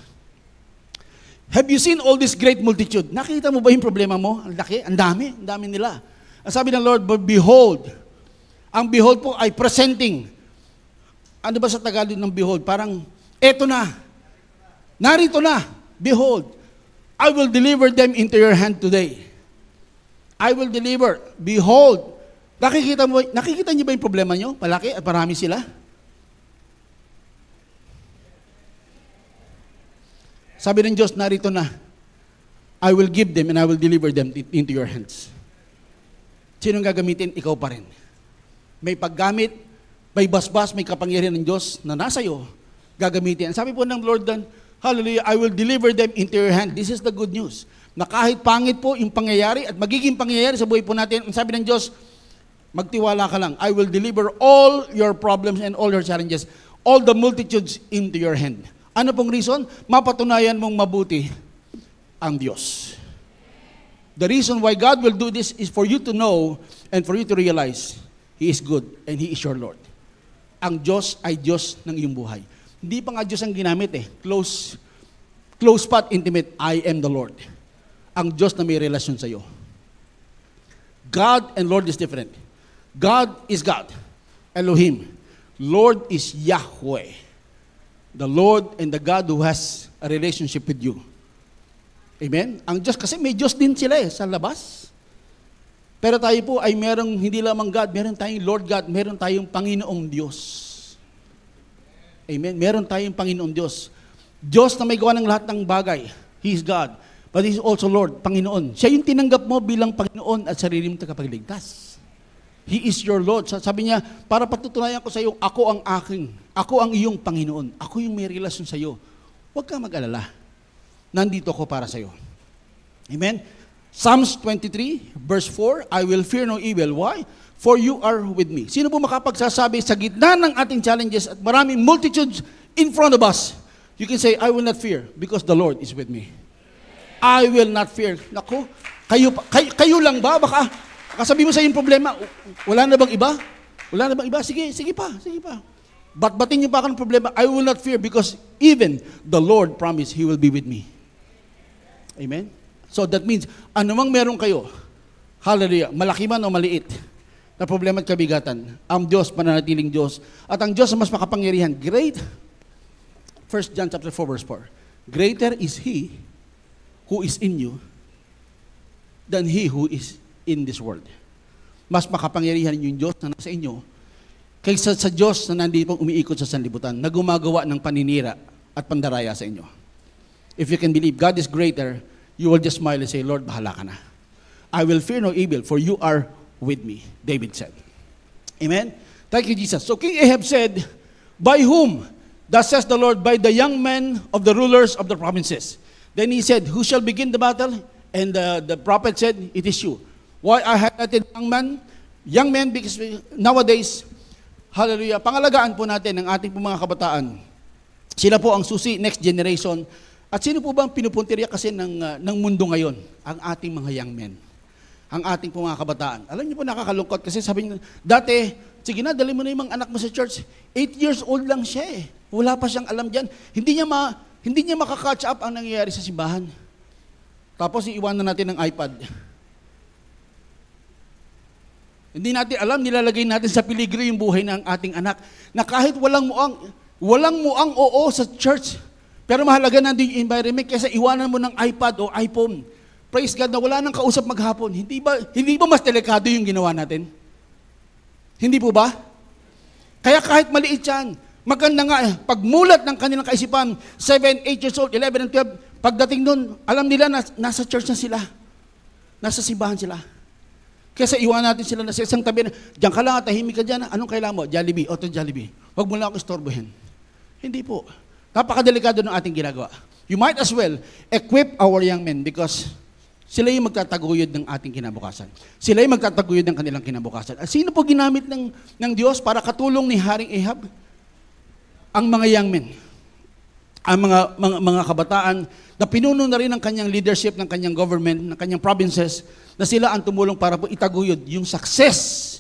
S1: Have you seen all this great multitude? Nakita mo ba yung problema mo? Ang laki, ang dami nila. Ang sabi ng Lord, but behold, ang behold po ay presenting. Ano ba sa Tagalog ng behold? Parang, eto na, narito na, behold, I will deliver them into your hand today. I will deliver. Behold. Nakikita niyo ba yung problema niyo? Palaki at marami sila. Sabi ng Diyos, narito na. I will give them and I will deliver them into your hands. Sinong gagamitin? Ikaw pa rin. May paggamit, may basbas, may kapangyarihan ng Diyos na nasa iyo, gagamitin. Sabi po ng Lord dan, hallelujah, I will deliver them into your hand. This is the good news. Na kahit pangit po yung pangyayari at magiging pangyayari sa buhay po natin, ang sabi ng Diyos, magtiwala ka lang. I will deliver all your problems and all your challenges, all the multitudes into your hand. Ano pong reason? Mapatunayan mong mabuti ang Diyos. The reason why God will do this is for you to know and for you to realize He is good and He is your Lord. Ang Diyos ay Diyos ng iyong buhay. Hindi pa nga Diyos ang ginamit Close pat, intimate, I am the Lord. Ang Diyos na may relasyon sa iyo. God and Lord is different. God is God. Elohim. Lord is Yahweh. The Lord and the God who has a relationship with you. Amen? Ang Diyos, kasi may Diyos din sila sa labas. Pero tayo po ay merong hindi lamang God, meron tayong Lord God, meron tayong Panginoong Diyos. Amen? Meron tayong Panginoong Diyos. Diyos na may gawa ng lahat ng bagay. He is God. But He's also Lord, Panginoon. Siya yung tinanggap mo bilang Panginoon at sarili mong tagapagligtas. He is your Lord. Sabi niya, para patutunayan ko sa iyo, ako ang aking, ako ang iyong Panginoon. Ako yung may relasyon sa iyo. Huwag kang mag-alala. Nandito ako para sa iyo. Amen? Psalms 23, verse 4, I will fear no evil. Why? For you are with me. Sino po makapagsasabi sa gitna ng ating challenges at maraming multitudes in front of us, you can say, I will not fear because the Lord is with me. I will not fear. Naku, kayo lang ba? Baka sabi mo sa yung problema, wala na bang iba? Wala na bang iba? Sige pa. Batin niyo pa ako ng problema. I will not fear because even the Lord promised He will be with me. Amen? So that means, anumang meron kayo, hallelujah, malaki man o maliit, na problema at kabigatan, ang Diyos, pananatiling Diyos, at ang Diyos na mas makapangyarihan, great, 1 John chapter 4, verse 4, greater is He who is in you than he who is in this world. Mas makapangyarihan yung Diyos na nasa inyo kaysa sa Diyos na nandito umiikot sa sanlibutan, na gumagawa ng paninira at pandaraya sa inyo. If you can believe God is greater, you will just smile and say, Lord, bahala ka na. I will fear no evil, for you are with me, David said. Amen? Thank you, Jesus. So King Ahab said, by whom? Thus says the Lord, by the young men of the rulers of the provinces. Then he said, who shall begin the battle? And the prophet said, it is you. Why I highlighted young men, because nowadays, hallelujah, pangalagaan po natin ang ating po mga kabataan. Sila po ang susi, next generation. At sino po ba ang pinupuntirya kasi ng mundo ngayon? Ang ating mga young men. Ang ating po mga kabataan. Alam niyo po, nakakalungkot kasi sabi niyo, dati, sige na, dali mo na yung mga anak mo sa church. 8 years old lang siya eh. Wala pa siyang alam dyan. Hindi niya makakatch up ang nangyayari sa simbahan. Tapos iiwanan natin ng iPad. Hindi natin alam, nilalagay natin sa peligro yung buhay ng ating anak na kahit walang muang oo sa church, pero mahalaga nandun yung environment kaysa iwanan mo ng iPad o iPhone. Praise God na wala nang kausap maghapon. Hindi ba mas delikado yung ginawa natin? Hindi po ba? Kaya kahit maliit yan, maganda nga, pagmulat ng kanilang kaisipan, 7, 8 years old, 11 and 12, pagdating nun, alam nila na nasa church na sila. Nasa simbahan sila. Kesa iwan natin sila na sa isang tabi na, diyan ka lang at tahimik ka dyan, anong kailangan mo? Jollibee, Auto Jollibee. Huwag mo lang ako istorbohin. Hindi po. Napakadelikado ng ating ginagawa. You might as well equip our young men because sila yung magtataguyod ng ating kinabukasan. Sila yung magtataguyod ng kanilang kinabukasan. At sino po ginamit ng Diyos para katulong ni Haring Ahab? Ang mga young men, ang mga kabataan na pinuno na rin ng kanyang leadership, ng kanyang government, ng kanyang provinces, na sila ang tumulong para po itaguyod yung success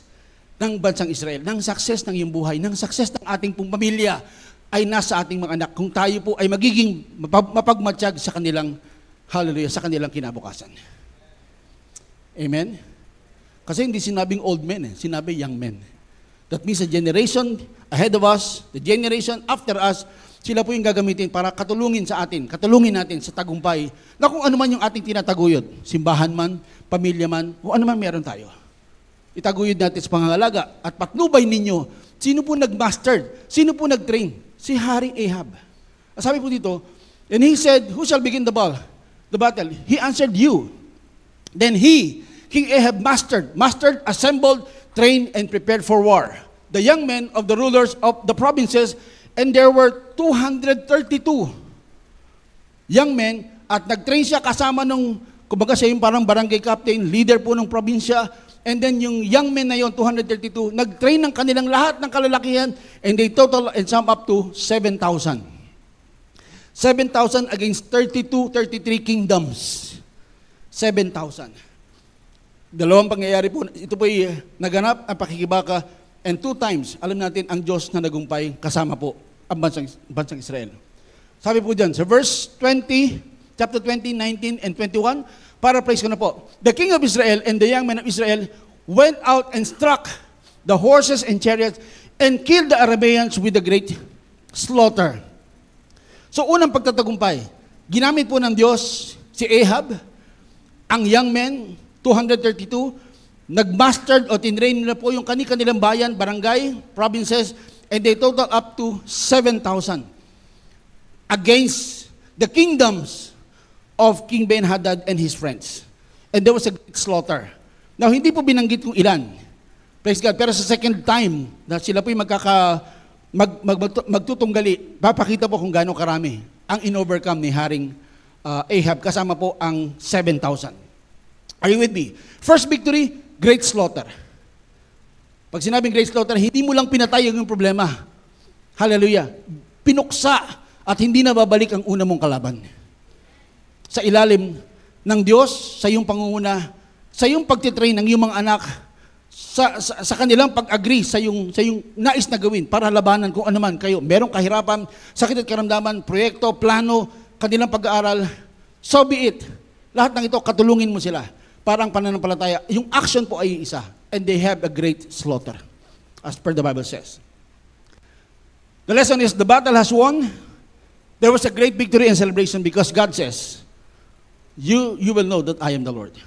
S1: ng bansang Israel, ng success ng iyong buhay, ng success ng ating pong pamilya ay nasa ating mga anak kung tayo po ay magiging mapagmatsyag sa kanilang, hallelujah, sa kanilang kinabukasan. Amen? Kasi hindi sinabing old men, sinabi young men. That means the generation ahead of us, the generation after us, sila po yung gagamitin para katulungin natin sa tagumpay na kung ano man yung ating tinataguyod, simbahan man, pamilya man, kung ano man meron tayo. Itaguyod natin sa pangangalaga at patnubay ninyo, sino po nag-mastered, sino po nag-train? Si Haring Ahab. Sabi po dito, and he said, who shall begin the battle? He answered, you. Then he, King Ahab, mastered, assembled, trained, and prepared for war. The young men of the rulers of the provinces, and there were 232 young men, at nag-train siya kasama nung, kumbaga siya yung parang barangay captain, leader po ng probinsya, and then yung young men na yon, 232, nag-train ng kanilang lahat ng kalalakihan, and they total and sum up to 7,000. 7,000 against 33 kingdoms. 7,000. Dalawang pangyayari po, ito po ay naganap ang pakikibaka, and 2 times, alam natin, ang Diyos na nagumpay kasama po ang bansang Israel. Sabi po dyan, sa verse 20, chapter 20, 19, and 21, paraphrase ko na po. The king of Israel and the young men of Israel went out and struck the horses and chariots and killed the Arameans with a great slaughter. So unang pagtatagumpay, ginamit po ng Diyos si Ahab, ang young men, 232, nag-mastered o tinrain nila po yung kanilang bayan, barangay, provinces, and they total up to 7,000 against the kingdoms of King Ben-Hadad and his friends. And there was a great slaughter. Now, hindi po binanggit kung ilan. Praise God. Pero sa second time, na sila po yung magtutunggali, papakita po kung gaano karami ang in-overcome ni Haring Ahab, kasama po ang 7,000. Are you with me? First victory, great slaughter. Pag sinabing great slaughter, hindi mo lang pinatay yung problema. Hallelujah. Pinuksa at hindi na babalik ang una mong kalaban. Sa ilalim ng Diyos, sa iyong pangunguna, sa iyong pagtitrain ng iyong mga anak, sa kanilang pag-agree sa iyong nais na gawin para labanan kung ano man kayo. Merong kahirapan, sakit at karamdaman, proyekto, plano, kanilang pag-aaral, so be it. Lahat ng ito, katulungin mo sila. Parang pananampalataya. Yung action po ay isa. And they have a great slaughter, as per the Bible says. The lesson is, the battle has won. There was a great victory and celebration because God says, you will know that I am the Lord.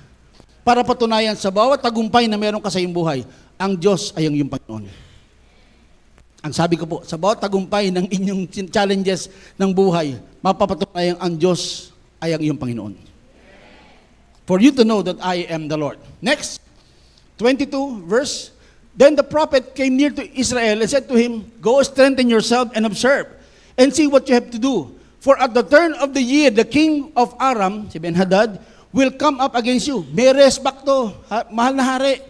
S1: Para patunayan sa bawat tagumpay na meron ka sa iyong buhay, ang Diyos ay ang iyong Panginoon. Ang sabi ko po, sa bawat tagumpay ng inyong challenges ng buhay, mapapatunayan ang Diyos ay ang iyong Panginoon. For you to know that I am the Lord. Next, 22 verse. Then the prophet came near to Israel and said to him, go strengthen yourself and observe, and see what you have to do. For at the turn of the year, the king of Aram, si Ben-Hadad, will come up against you. May respect to, mahal na hari.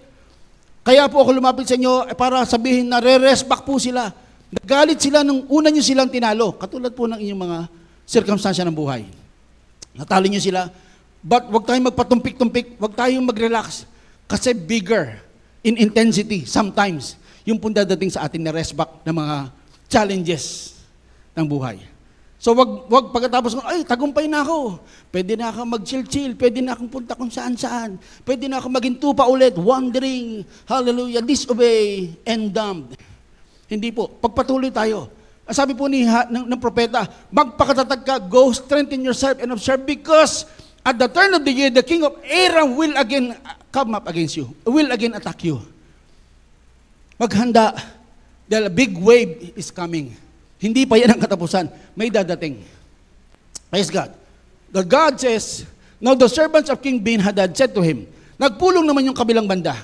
S1: Kaya po ako lumapit sa inyo para sabihin na re-respect po sila. Nagalit sila nung una nyo silang tinalo. Katulad po ng inyong mga sirkumstansya ng buhay. Natalo nyo sila. But wag tayong magpatumpik-tumpik, wag tayong mag-relax. Kasi bigger in intensity sometimes yung pong dadating sa atin na respect ng mga challenges ng buhay. So wag pagkatapos ng, ay, tagumpay na ako. Pwede na ako mag-chill-chill, pwede na akong punta kung saan-saan. Pwede na ako maginto pa ulit, wandering, hallelujah, disobey, and damned. Hindi po. Pagpatuloy tayo. Sabi po ng propeta, magpakatatag ka, go strengthen yourself and observe because at the turn of the year, the king of Aram will again come up against you, will again attack you. Maghanda dahil a big wave is coming. Hindi pa yan ang katapusan. May dadating. Praise God. The God says, now the servants of King Ben-Hadad said to him, nagpulong naman yung kabilang banda.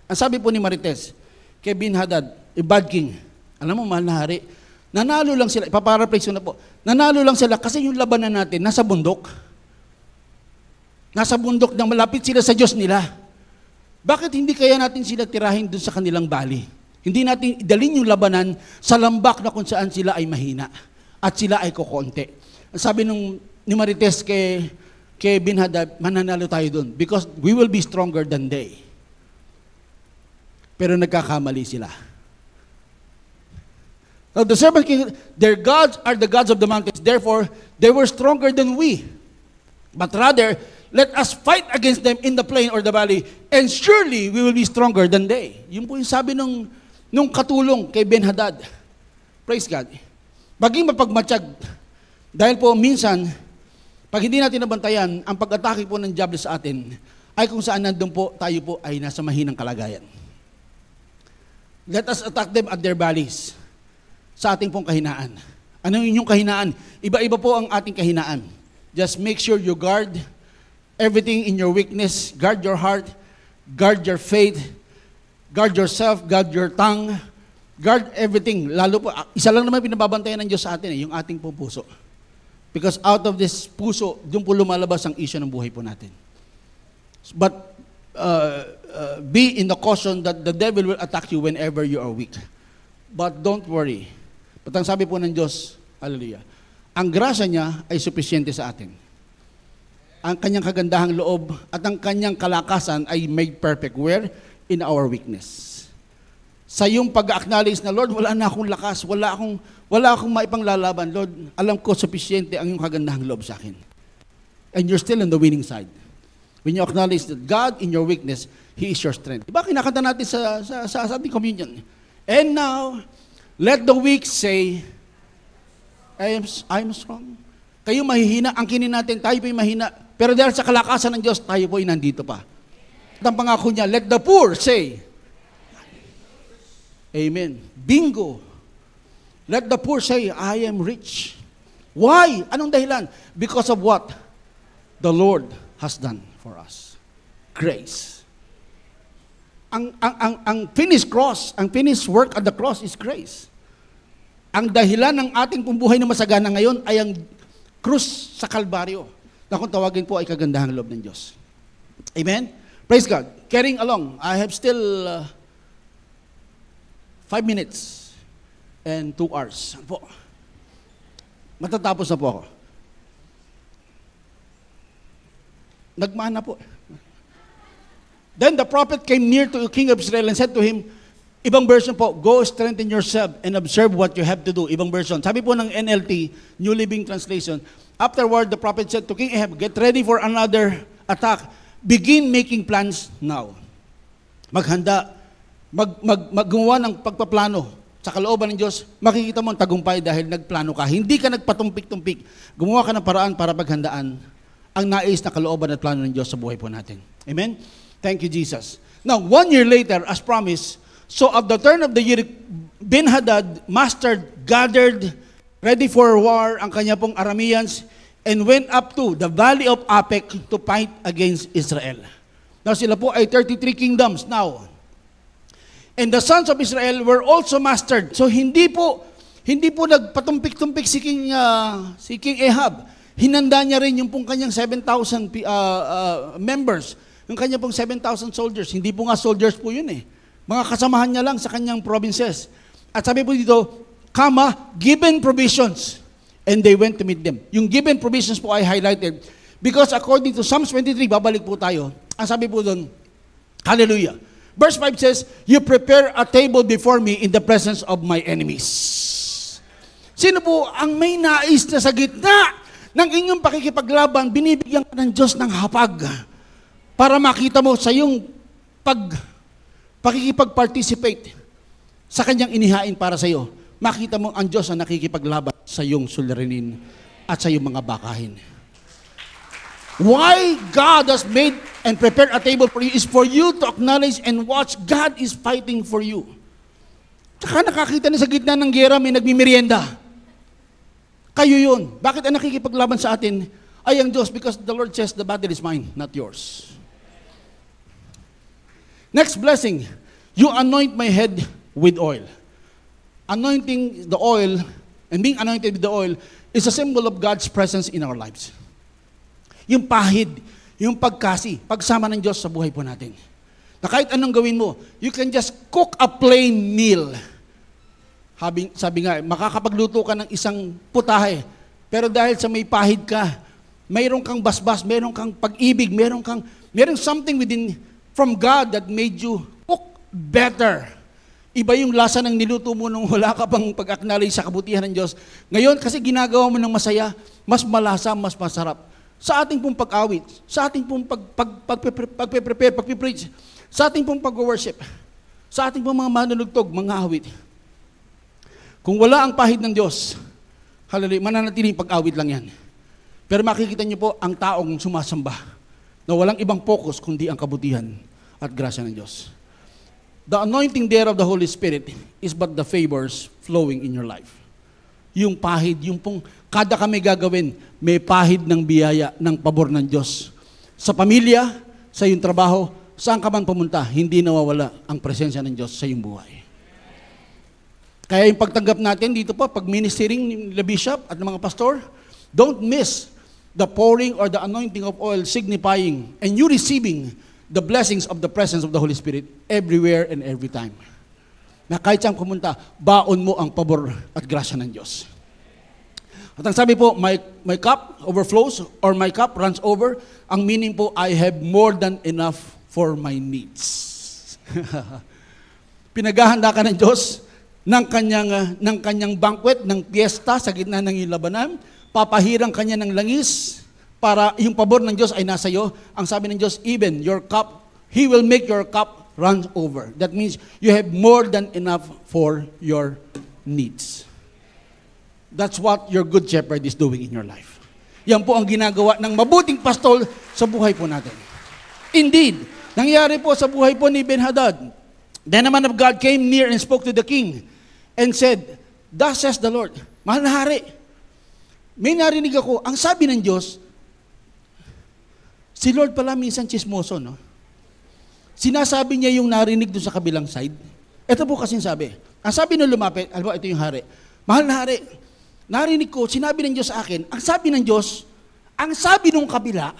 S1: Ang sabi po ni Marites, kay Ben-Hadad, a bad king. Alam mo, mahal na hari, nanalo lang sila, ipaparaphrase ko na po, nanalo lang sila kasi yung labanan natin nasa bundok. Nasa bundok nang malapit sila sa Diyos nila. Bakit hindi kaya natin sila tirahin dun sa kanilang bali? Hindi natin idalin yung labanan sa lambak na kung saan sila ay mahina at sila ay kukonti. Sabi ni Marites kay Ben-Hadad, mananalo tayo dun because we will be stronger than they. Pero nagkakamali sila. Now the servant king, their gods are the gods of the mountains, therefore they were stronger than we. But rather, let us fight against them in the plain or the valley, and surely we will be stronger than they. Yun po yung sabi nung katulong kay Ben-Hadad. Praise God. Maging mapagmatsyag. Dahil po minsan, pag hindi natin nabantayan, ang pag-atake po ng diablo sa atin, ay kung saan nandun po, tayo po ay nasa mahinang kalagayan. Let us attack them at their valleys. Sa ating pong kahinaan. Ano yung inyong kahinaan? Iba-iba po ang ating kahinaan. Just make sure you guard everything in your weakness, guard your heart, guard your faith, guard yourself, guard your tongue, guard everything. Lalo po, isa lang naman pinababantayan ng Diyos sa atin, yung ating pong puso. Because out of this puso, doon po lumalabas ang issue ng buhay po natin. But be in the caution that the devil will attack you whenever you are weak. But don't worry. But ang sabi po ng Diyos, hallelujah, ang grasya niya ay supisyente sa atin. Ang kanyang kagandahang loob at ang kanyang kalakasan ay made perfect. Where? In our weakness. Sa iyong pag-acknowledge na, Lord, wala na akong lakas, wala akong maipanglalaban. Lord, alam ko supisyente ang iyong kagandahang loob sa akin. And you're still on the winning side. When you acknowledge that God in your weakness, He is your strength. Diba kinakanta natin sa ating communion? And now, let the weak say, I am strong. Kayo mahihina, ang kinin natin, tayo po'y mahina. Pero dahil sa kalakasan ng Diyos, tayo po'y nandito pa. At ang pangako niya, let the poor say, Amen. Bingo. Let the poor say, I am rich. Why? Anong dahilan? Because of what? the Lord has done for us. Grace. Ang finished cross, ang finished work at the cross is grace. Ang dahilan ng ating buhay na masagana ngayon ay ang krus sa Kalbaryo, na kung tawagin po ay kagandahang loob ng Diyos. Amen? Praise God. Carrying along, I have still 5 minutes and 2 hours. Ano po? Matatapos na po ako. Nagmana po. Then the prophet came near to the king of Israel and said to him, ibang version po, go strengthen yourself and observe what you have to do. Ibang version. Sabi po ng NLT, New Living Translation, afterward the prophet said to King Ahab, get ready for another attack. Begin making plans now. Maghanda, maggumawa ng pagpaplano sa kalooban ng Diyos, makikita mo ang tagumpay dahil nagplano ka. Hindi ka nagpatumpik-tumpik. Gumawa ka ng paraan para paghandaan ang nais na kalooban at plano ng Diyos sa buhay po natin. Amen? Thank you, Jesus. Now, 1 year later, as promised, so at the turn of the year, Ben-Hadad mastered, gathered, ready for war ang kanya pong Arameans, and went up to the valley of Apec to fight against Israel. Now, sila po ay 33 kingdoms now. And the sons of Israel were also mastered. So hindi po nagpatumpik-tumpik si King Ahab. Hinanda niya rin yung pong kanyang 7,000 members, yung kanyang pong 7,000 soldiers. Hindi po nga soldiers po yun eh. Mga kasamahan niya lang sa kanyang provinces. At sabi po dito, given provisions. And they went to meet them. Yung given provisions po ay highlighted. Because according to Psalms 23, babalik po tayo, ang sabi po doon, hallelujah. Verse 5 says, you prepare a table before me in the presence of my enemies. Sino po ang may nais na sa gitna ng inyong pakikipaglaban, binibigyan ka ng Diyos ng hapag para makita mo sa iyong pakikipag-participate sa kanyang inihain para sa iyo. Makita mo ang Diyos ang nakikipaglaban sa iyong suliranin at sa iyong mga bakahin. Why God has made and prepared a table for you is for you to acknowledge and watch God is fighting for you. Tsaka nakakita na sa gitna ng gera may nagmimerienda. Kayo yun. Bakit ang nakikipaglaban sa atin ay ang Diyos? Because the Lord says the battle is mine, not yours. Next blessing, you anoint my head with oil. Anointing the oil and being anointed with the oil is a symbol of God's presence in our lives. Yung pahid, yung pagkasi, pagsama ng Diyos sa buhay po natin. Na kahit anong gawin mo, you can just cook a plain meal. Sabi nga, makakapagluto ka ng isang putahe, pero dahil sa may pahid ka, mayroon kang basbas, mayroon kang pag-ibig, mayroon something within from God that made you cook better. Iba yung lasa ng niluto mo nung wala ka pang pag-acknowledge sa kabutihan ng Diyos. Ngayon, kasi ginagawa mo ng masaya, mas malasa, mas masarap. Sa ating pong pag-awit, sa ating pong pag-prepare, pag-preach, sa ating pong pag-worship, sa ating pong mga manunugtog, mga awit. Kung wala ang pahid ng Diyos, hallelujah, mananatiling pag-awit lang yan. Pero makikita niyo po ang taong sumasamba na walang ibang focus kundi ang kabutihan at grasya ng Diyos. The anointing there of the Holy Spirit is but the favors flowing in your life. Yung pahid, yung pong kada kami gagawin, may pahid ng biyaya, ng pabor ng Diyos. Sa pamilya, sa iyong trabaho, saan ka man pumunta, hindi nawawala ang presensya ng Diyos sa iyong buhay. Kaya yung pagtanggap natin dito po, pag ministering ng bishop at ng mga pastor, don't miss the pouring or the anointing of oil signifying and you receiving the blessings of the presence of the Holy Spirit everywhere and every time. Na kahit saan pumunta, baon mo ang pabor at grasya ng Diyos. At ang sabi po, my cup overflows or my cup runs over, ang meaning po, I have more than enough for my needs. Pinaghahanda ka ng Diyos ng kanyang banquet, ng piyesta sa gitna ng iyong labanan, papahirang kanya ng langis para yung pabor ng Diyos ay nasa iyo. Ang sabi ng Diyos, even your cup, He will make your cup run over. That means you have more than enough for your needs. That's what your good shepherd is doing in your life. Yan po ang ginagawa ng mabuting pastol sa buhay po natin. Indeed, nangyari po sa buhay po ni Ben-Hadad. Then a man of God came near and spoke to the king and said, thus says the Lord, mahal na hari, may narinig ako, ang sabi ng Diyos, Si Lord pala minsan chismoso, no? Sinasabi niya yung narinig doon sa kabilang side. Ito po kasi sabi. Ang sabi nung lumapit, alam mo, ito yung hari. Mahal na hari, narinig ko, sinabi ng Diyos sa akin, ang sabi ng Diyos, ang sabi nung kabila.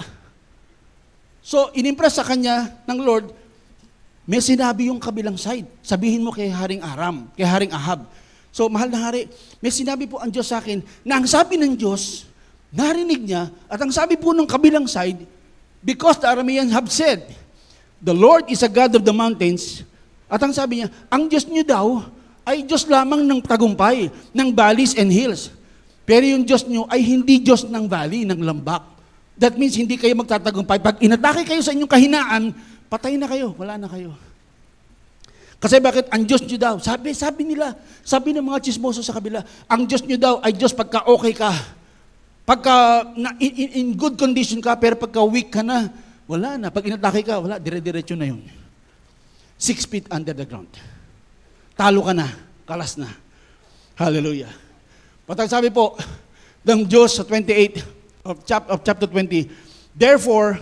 S1: So, inimpress sa kanya ng Lord, may sinabi yung kabilang side. Sabihin mo kay Haring Aram, kay Haring Ahab. So, mahal na hari, may sinabi po ang Diyos sa akin, na ang sabi ng Diyos, narinig niya, at ang sabi po ng kabilang side, because the Arameans have said, the Lord is a God of the mountains, at ang sabi niya, ang Diyos niyo daw, ay Diyos lamang ng tagumpay, ng valleys and hills. Pero yung Diyos niyo ay hindi Diyos ng valley, ng lambak. That means hindi kayo magtatagumpay. Pag inatake kayo sa inyong kahinaan, patay na kayo, wala na kayo. Kasi bakit ang Diyos niyo daw, sabi nila, sabi ng mga chismoso sa kabila, ang Diyos niyo daw ay Diyos pagka okay ka. Pagka in good condition ka, pero pagka weak ka na, wala na. Pag inatake ka, wala, dire-diretso na yun. 6 feet under the ground. Talo ka na, kalas na. Hallelujah. Patang sabi po ng Diyos sa 28 of chapter 20, therefore,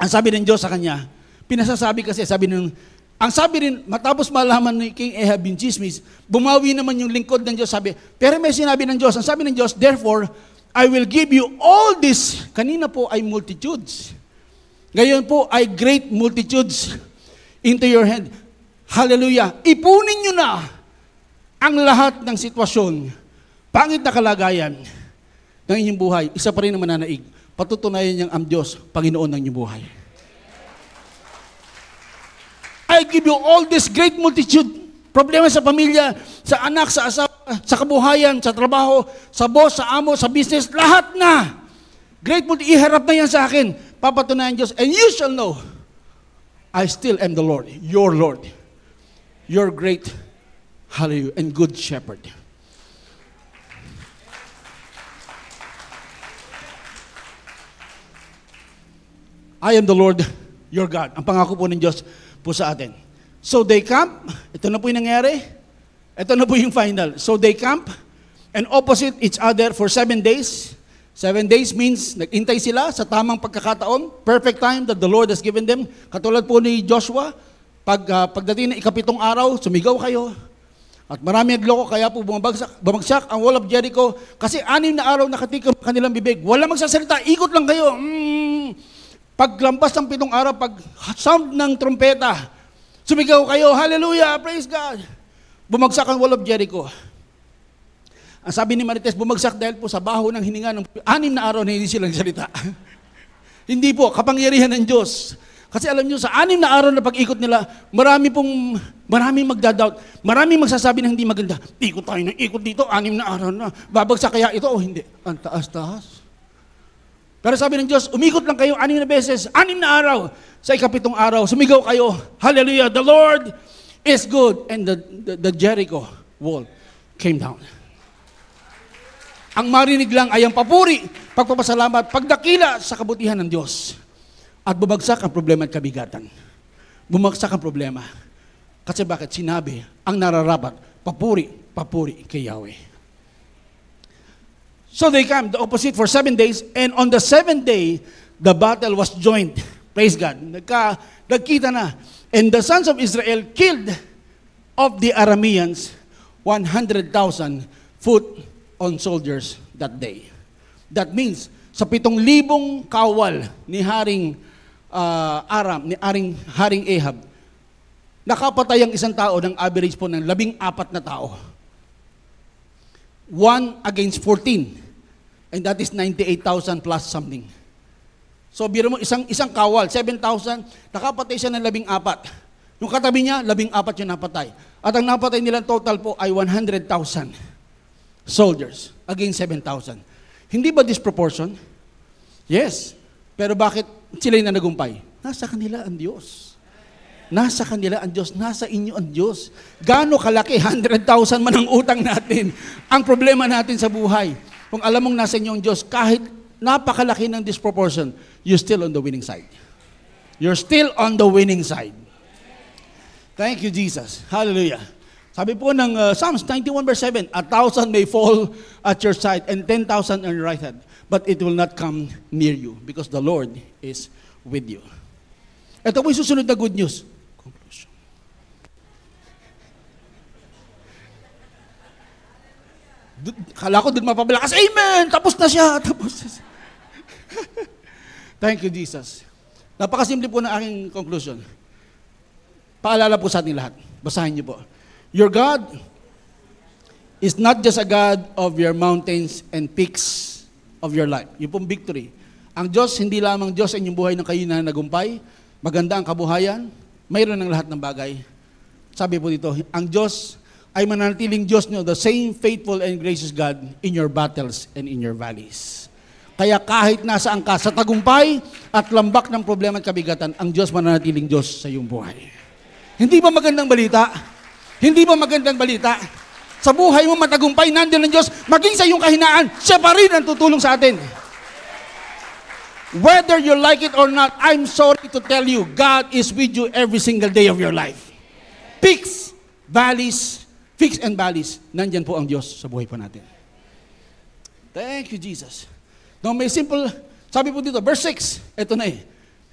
S1: ang sabi ng Diyos sa kanya, pinasasabi kasi, ang sabi rin, matapos malaman ni King Ahab yung chismis, bumawi naman yung lingkod ng Diyos, sabi, pero may sinabi ng Diyos, ang sabi ng Diyos, therefore, I will give you all this. Kanina po ay multitudes. Ngayon po ay great multitudes into your hand. Hallelujah. Ipunin nyo na ang lahat ng sitwasyon, pangit na kalagayan ng inyong buhay. Isa pa rin ang mananaig. Patutunayan niyang ang Diyos, Panginoon ng inyong buhay. I give you all this great multitude. Problema sa pamilya, sa anak, sa asawa, sa kabuhayan, sa trabaho, sa boss, sa amo, sa business, lahat na. Great multitude, iharap na yan sa akin. Papatunayan Diyos, and you shall know, I still am the Lord, your great, hallelujah, and good shepherd. I am the Lord, your God. Ang pangako po ng Diyos po sa atin. So they camp, ito na po yung nangyari, ito na po yung final. So they camp and opposite each other for 7 days. 7 days means nag-intay sila sa tamang pagkakataon, perfect time that the Lord has given them. Katulad po ni Joshua, pagdating ng ikapitong araw, sumigaw kayo. At marami nagloko, kaya po bumagsak ang wall of Jericho. Kasi 6 na araw nakatikom ang kanilang bibig. Wala magsasalita, ikot lang kayo. Paglampas ng 7 araw, pag sound ng trompeta, sumigaw kayo, hallelujah, praise God. Bumagsak ang wall of Jericho. Ang sabi ni Marites, bumagsak dahil po sa baho ng hininga ng 6 na araw na hindi sila nagsalita. Hindi po, kapangyarihan ng Diyos. Kasi alam nyo, sa 6 na araw na pag-ikot nila, maraming magdadoubt, maraming magsasabi na hindi maganda. Ikot tayo ng ikot dito, 6 na araw na. Babagsak kaya ito o hindi? Ang taas-taas. Pero sabi ng Diyos, umikot lang kayo 6 na beses, 6 na araw. Sa ikapitong araw, sumigaw kayo, hallelujah, the Lord is good. And the Jericho wall came down. Ang marinig lang ay ang papuri, pagpapasalamat, pagdakila sa kabutihan ng Diyos. At bumagsak ang problema at kabigatan. Bumagsak ang problema. Kasi bakit? Sinabi, ang nararapat, papuri kay Yahweh. So they came, the opposite, for 7 days, and on the 7th day, the battle was joined. Praise God. Nagkita na. And the sons of Israel killed of the Arameans 100,000 foot on soldiers that day. That means, sa 7,000 kawal ni Haring Aram, ni Haring Ahab, nakapatay ang isang tao ng average po ng 14 na tao. 1 against 14. And that is 98,000 plus something. So, biro mo, isang kawal, 7,000, nakapatay siya ng 14. Yung katabi niya, 14 yung napatay. At ang napatay nilang total po ay 100,000 soldiers against 7,000. Hindi ba disproportion? Yes. Pero bakit sila yung nagumpay? Nasa kanila ang Diyos. Nasa kanila ang Diyos. Nasa inyo ang Diyos. Gaano kalaki? 100,000 man ang utang natin. Ang problema natin sa buhay. Kung alam mong nasa inyo ang Diyos, kahit napakalaki ng disproportion, you're still on the winning side. You're still on the winning side. Thank you, Jesus. Hallelujah. Sabi po ng Psalms 91 verse 7, 1,000 may fall at your side and 10,000 on your right hand, but it will not come near you because the Lord is with you. Ito po yung susunod na good news. Conclusion. Kala ko doon mapabalakas, amen! Tapos na siya! Tapos na siya. Thank you, Jesus. Napakasimple po ng aking conclusion. Paalala po sa ating lahat. Basahin niyo po. Your God is not just a God of your mountains and peaks of your life. Yung pong victory. Ang Diyos, hindi lamang Diyos sa inyong buhay ng kayo na nagumpay, maganda ang kabuhayan, mayroon ng lahat ng bagay. Sabi po dito, ang Diyos ay mananatiling Diyos niyo, the same faithful and gracious God in your battles and in your valleys. Kaya kahit nasaan ka sa tagumpay at lambak ng problema at kabigatan, ang Diyos mananatiling Diyos sa iyong buhay. Hindi ba magandang balita? Hindi ba magandang balita? Sa buhay mo matagumpay, nandiyan ang Diyos, maging sa iyong kahinaan, siya pa rin ang tutulong sa atin. Whether you like it or not, I'm sorry to tell you, God is with you every single day of your life. Peaks, valleys, peaks and valleys, nandiyan po ang Diyos sa buhay po natin. Thank you, Jesus. Now, may simple, sabi po dito, verse 6, ito na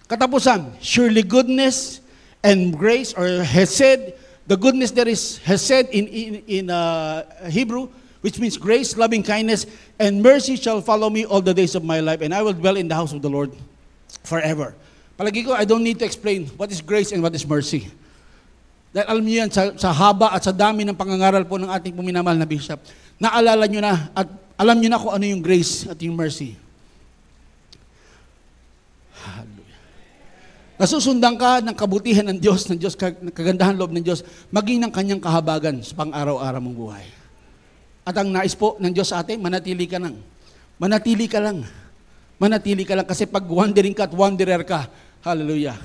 S1: katapusan, surely goodness and grace, or hesed, the goodness there is hesed in Hebrew, which means grace, loving kindness, and mercy shall follow me all the days of my life, and I will dwell in the house of the Lord forever. Palagi ko, I don't need to explain what is grace and what is mercy. Dahil alam niyo yan, sa haba at sa dami ng pangangaral po ng ating puminamahal na bishop, naalala niyo na at alam niyo na kung ano yung grace at yung mercy. Nasusundan ka ng kabutihan ng Diyos, kagandahan loob ng Diyos, maging ng kanyang kahabagan sa pang-araw-araw mong buhay. At ang nais po ng Diyos sa atin, manatili ka lang. Manatili ka lang. Manatili ka lang kasi pag wandering ka at wanderer ka, hallelujah,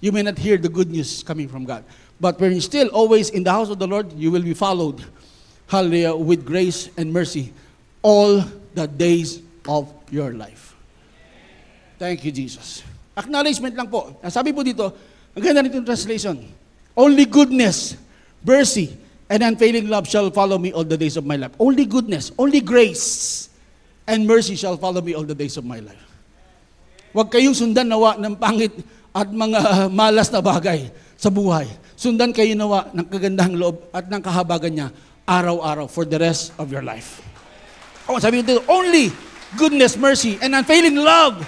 S1: you may not hear the good news coming from God. But when you're still always in the house of the Lord, you will be followed, hallelujah, with grace and mercy all the days of your life. Thank you, Jesus. Acknowledgement lang po. Sabi po dito, ang ganda nitong translation, only goodness, mercy, and unfailing love shall follow me all the days of my life. Only goodness, only grace, and mercy shall follow me all the days of my life. Huwag kayong sundan nawa ng pangit at mga malas na bagay sa buhay. Sundan kayo nawa ng kagandahang loob at ng kahabagan niya araw-araw for the rest of your life. Sabi dito, only goodness, mercy, and unfailing love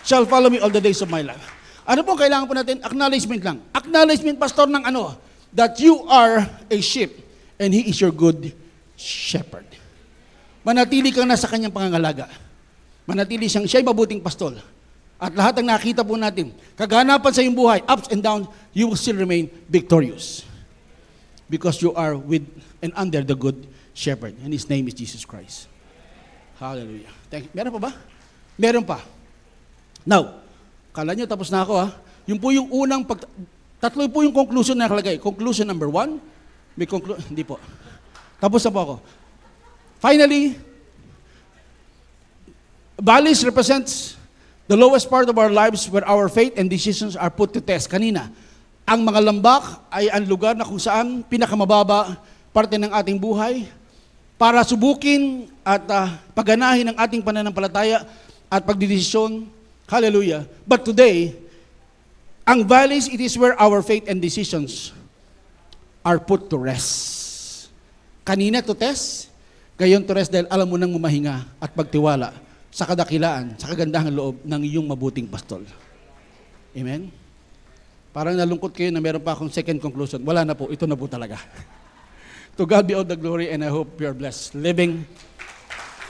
S1: shall follow me all the days of my life. Ano po kailangan po natin? Acknowledgement lang. Acknowledgement, pastor, ng ano? That you are a sheep and He is your good shepherd. Manatili kang nasa kanyang pangangalaga. Manatili siya'y mabuting pastol. At lahat ng nakita po natin, kaganapan sa iyong buhay, ups and downs, you will still remain victorious. Because you are with and under the good shepherd. And His name is Jesus Christ. Hallelujah. Thank you. Meron pa ba? Meron pa. Now, kala nyo tapos na ako ha. Yung po yung unang, tatlo po yung conclusion na nakalagay. Conclusion number 1, hindi po. Tapos na po ako. Finally, valleys represents the lowest part of our lives where our faith and decisions are put to test. Kanina, ang mga lambak ay ang lugar na kung saan pinakamababa parte ng ating buhay para subukin at paganahin ang ating pananampalataya at pagdidesisyon. Hallelujah. But today, ang valleys, it is where our faith and decisions are put to rest. Kanina to test, gayon to rest dahil alam mo nang mamahinga at pagtiwala sa kadakilaan, sa kagandahang loob ng iyong mabuting pastol. Amen? Parang nalungkot kayo na meron pa akong second conclusion. Wala na po, ito na po talaga. To God be all the glory and I hope you are blessed. Living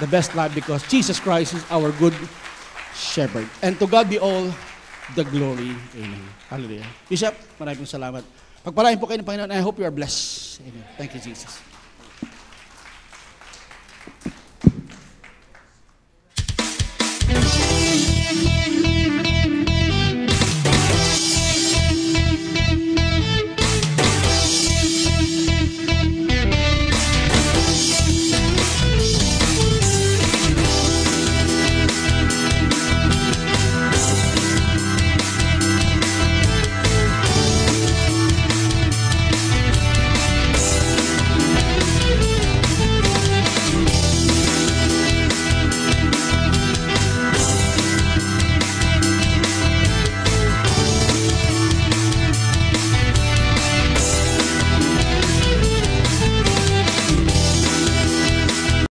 S1: the best life because Jesus Christ is our good shepherd. And to God be all the glory. Amen. Hallelujah. Bishop, maraming salamat. Pagpalain po kayo ng Panginoon. I hope you are blessed. Amen. Thank you, Jesus.